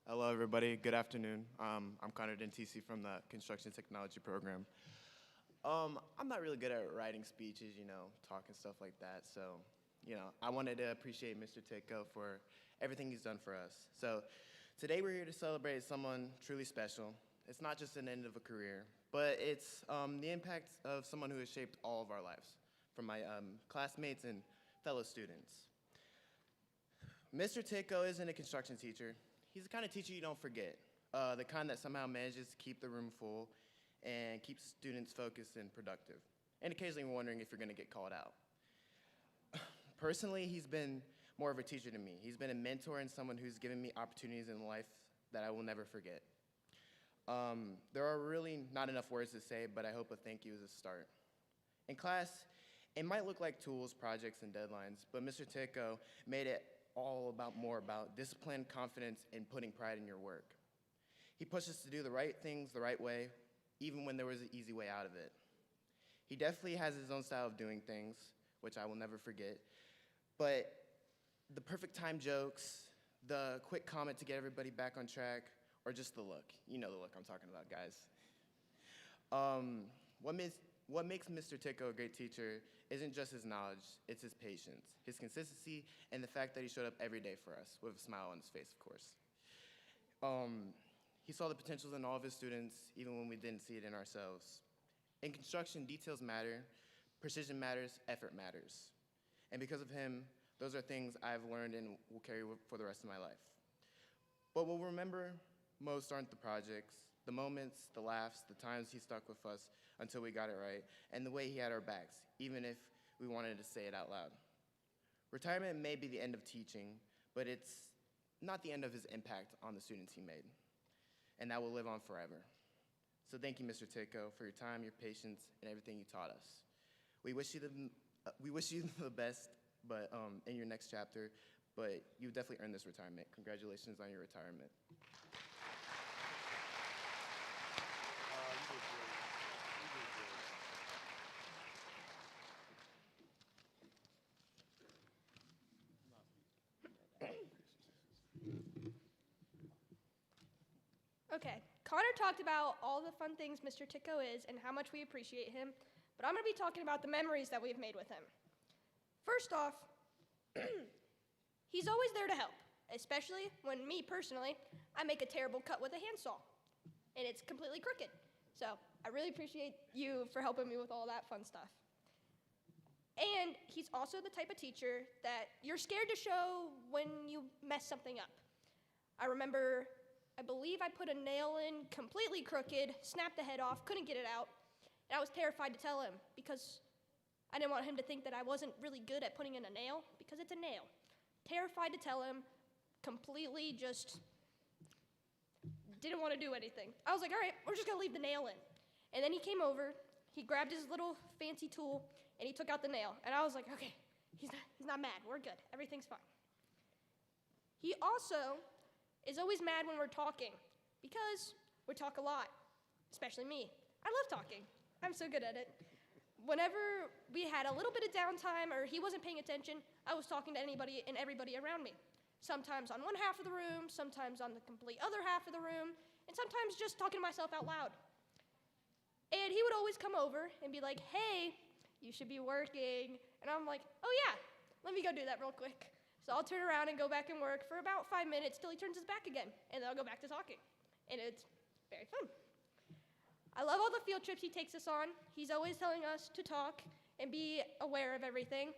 Hello, everybody. Good afternoon. I'm Connor Dentisi from the Construction Technology Program. I'm not really good at writing speeches, talking stuff like that. So, I wanted to appreciate Mr. Titko for everything he's done for us. So, today we're here to celebrate someone truly special. It's not just an end of a career, but it's the impact of someone who has shaped all of our lives, from my classmates and fellow students. Mr. Titko isn't a construction teacher. He's the kind of teacher you don't forget, the kind that somehow manages to keep the room full and keeps students focused and productive, and occasionally wondering if you're going to get called out. Personally, he's been more of a teacher to me. He's been a mentor and someone who's given me opportunities in life that I will never forget. There are really not enough words to say, but I hope a thank you is a start. In class, it might look like tools, projects, and deadlines, but Mr. Titko made it all more about discipline, confidence, and putting pride in your work. He pushed us to do the right things the right way, even when there was an easy way out of it. He definitely has his own style of doing things, which I will never forget, but the perfect time jokes, the quick comment to get everybody back on track, or just the look. You know the look I'm talking about, guys. What makes Mr. Titko a great teacher isn't just his knowledge, it's his patience, his consistency, and the fact that he showed up every day for us, with a smile on his face, of course. He saw the potentials in all of his students, even when we didn't see it in ourselves. In construction, details matter, precision matters, effort matters. And because of him, those are things I've learned and will carry for the rest of my life. What we'll remember most aren't the projects, the moments, the laughs, the times he stuck with us until we got it right, and the way he had our backs, even if we wanted to say it out loud. Retirement may be the end of teaching, but it's not the end of his impact on the students he made, and that will live on forever. So thank you, Mr. Titko, for your time, your patience, and everything you taught us. We wish you the best, but in your next chapter, but you definitely earned this retirement. Congratulations on your retirement. Okay, Connor talked about all the fun things Mr. Titko is and how much we appreciate him, but I'm going to be talking about the memories that we've made with him. First off, he's always there to help. especially when me personally, I make a terrible cut with a handsaw, and it's completely crooked. So I really appreciate you for helping me with all that fun stuff. And he's also the type of teacher that you're scared to show when you mess something up. I remember, I believe I put a nail in completely crooked, snapped the head off, couldn't get it out, and I was terrified to tell him because I didn't want him to think that I wasn't really good at putting in a nail because it's a nail. Terrified to tell him, completely just didn't want to do anything. I was like, all right, we're just gonna leave the nail in. And then he came over, he grabbed his little fancy tool, and he took out the nail. And I was like, okay, he's not mad, we're good, everything's fine. He also is always mad when we're talking because we talk a lot, especially me. I love talking, I'm so good at it. Whenever we had a little bit of downtime or he wasn't paying attention, I was talking to anybody and everybody around me. Sometimes on one half of the room, sometimes on the complete other half of the room, and sometimes just talking to myself out loud. And he would always come over and be like, hey, you should be working. And I'm like, oh yeah, let me go do that real quick. So I'll turn around and go back and work for about 5 minutes till he turns his back again, and then I'll go back to talking. And it's very fun. I love all the field trips he takes us on. He's always telling us to talk and be aware of everything.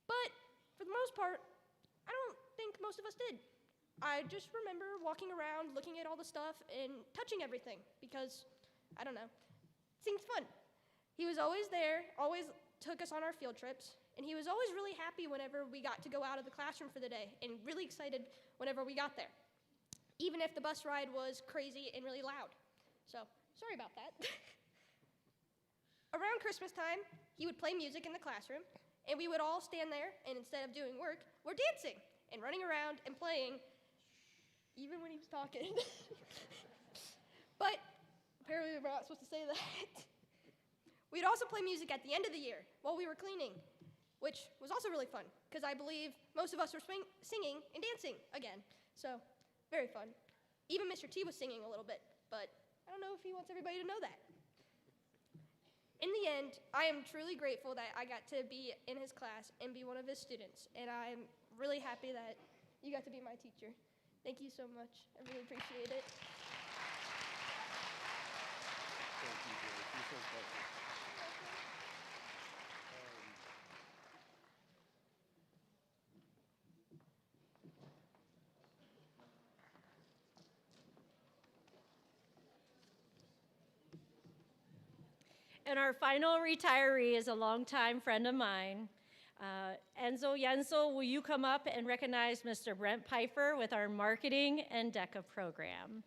But for the most part, I don't think most of us did. I just remember walking around, looking at all the stuff, and touching everything because, I don't know, it seemed fun. He was always there, always took us on our field trips, and he was always really happy whenever we got to go out of the classroom for the day and really excited whenever we got there, even if the bus ride was crazy and really loud. So, sorry about that. Around Christmas time, he would play music in the classroom, and we would all stand there, and instead of doing work, we're dancing and running around and playing, even when he was talking. But apparently we're not supposed to say that. We'd also play music at the end of the year while we were cleaning, which was also really fun, because I believe most of us were singing and dancing again. So, very fun. Even Mr. T was singing a little bit, but I don't know if he wants everybody to know that. In the end, I am truly grateful that I got to be in his class and be one of his students, and I'm really happy that you got to be my teacher. Thank you so much. I really appreciate it. Thank you, Grace. You're so special. And our final retiree is a longtime friend of mine. Enzo Yenso, will you come up and recognize Mr. Brent Pfeiffer with our Marketing and DECA program?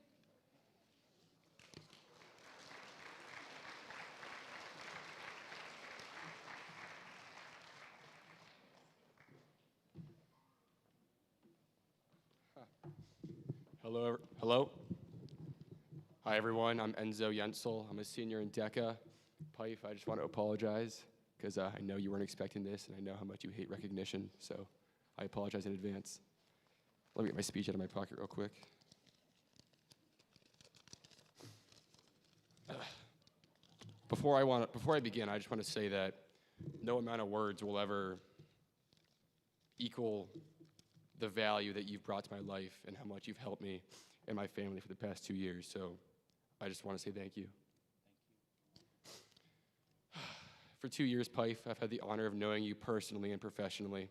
Hello. Hi, everyone. I'm Enzo Yensel. I'm a senior in DECA. Pife, I just want to apologize because I know you weren't expecting this, and I know how much you hate recognition, so I apologize in advance. Let me get my speech out of my pocket real quick. Before I begin, I just want to say that no amount of words will ever equal the value that you've brought to my life and how much you've helped me and my family for the past 2 years. So I just want to say thank you. For 2 years, Pife, I've had the honor of knowing you personally and professionally.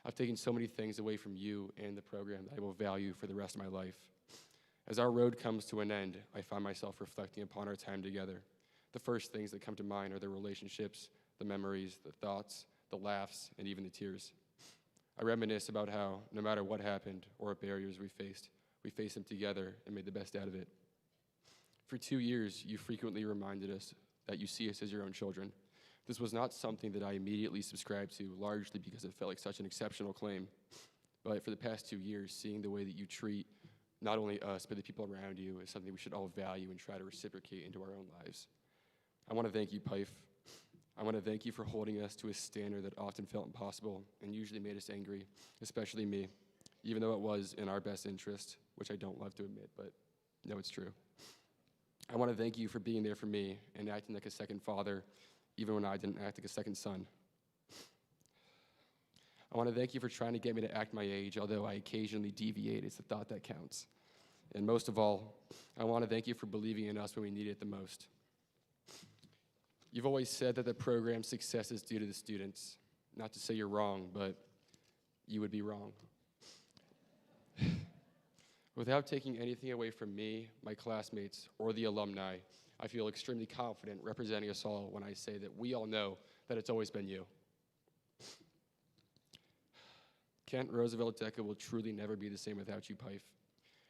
I've taken so many things away from you and the program that I will value for the rest of my life. As our road comes to an end, I find myself reflecting upon our time together. The first things that come to mind are the relationships, the memories, the thoughts, the laughs, and even the tears. I reminisce about how, no matter what happened or what barriers we faced them together and made the best out of it. For 2 years, you frequently reminded us that you see us as your own children. This was not something that I immediately subscribed to, largely because it felt like such an exceptional claim. But for the past 2 years, seeing the way that you treat not only us, but the people around you is something we should all value and try to reciprocate into our own lives. I want to thank you, Pife. I want to thank you for holding us to a standard that often felt impossible and usually made us angry, especially me, even though it was in our best interest, which I don't love to admit, but no, it's true. I want to thank you for being there for me and acting like a second father, even when I didn't act like a second son. I want to thank you for trying to get me to act my age, although I occasionally deviate. It's the thought that counts. And most of all, I want to thank you for believing in us when we needed it the most. You've always said that the program's success is due to the students. Not to say you're wrong, but you would be wrong. Without taking anything away from me, my classmates, or the alumni, I feel extremely confident representing us all when I say that we all know that it's always been you. Kent Roosevelt Deca will truly never be the same without you, Pife.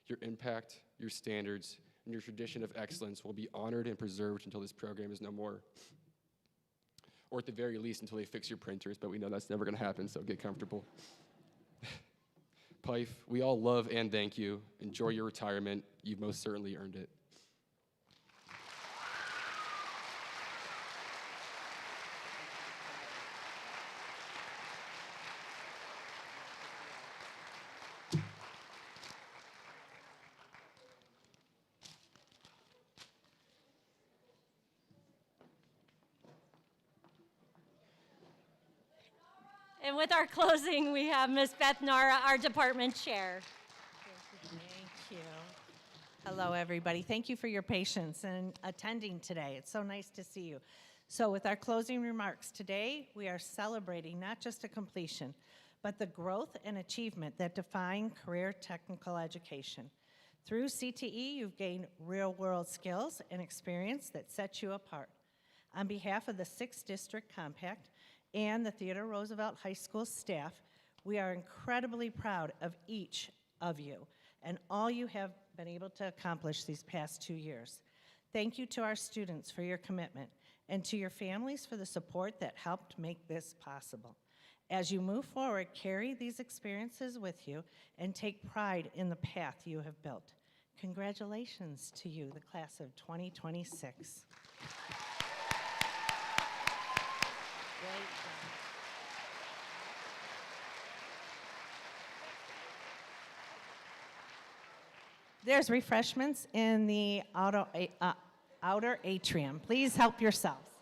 Your impact, your standards, and your tradition of excellence will be honored and preserved until this program is no more. Or at the very least, until they fix your printers, but we know that's never going to happen, so get comfortable. Pife, we all love and thank you. Enjoy your retirement. You've most certainly earned it. And with our closing, we have Ms. Beth Nara, our department chair. Thank you. Hello, everybody. Thank you for your patience and attending today. It's so nice to see you. So with our closing remarks today, we are celebrating not just a completion, but the growth and achievement that define career technical education. Through CTE, you've gained real-world skills and experience that set you apart. On behalf of the 6th District Compact and the Theodore Roosevelt High School staff, we are incredibly proud of each of you and all you have been able to accomplish these past 2 years. Thank you to our students for your commitment and to your families for the support that helped make this possible. As you move forward, carry these experiences with you and take pride in the path you have built. Congratulations to you, the class of 2026. There's refreshments in the outer atrium. Please help yourselves.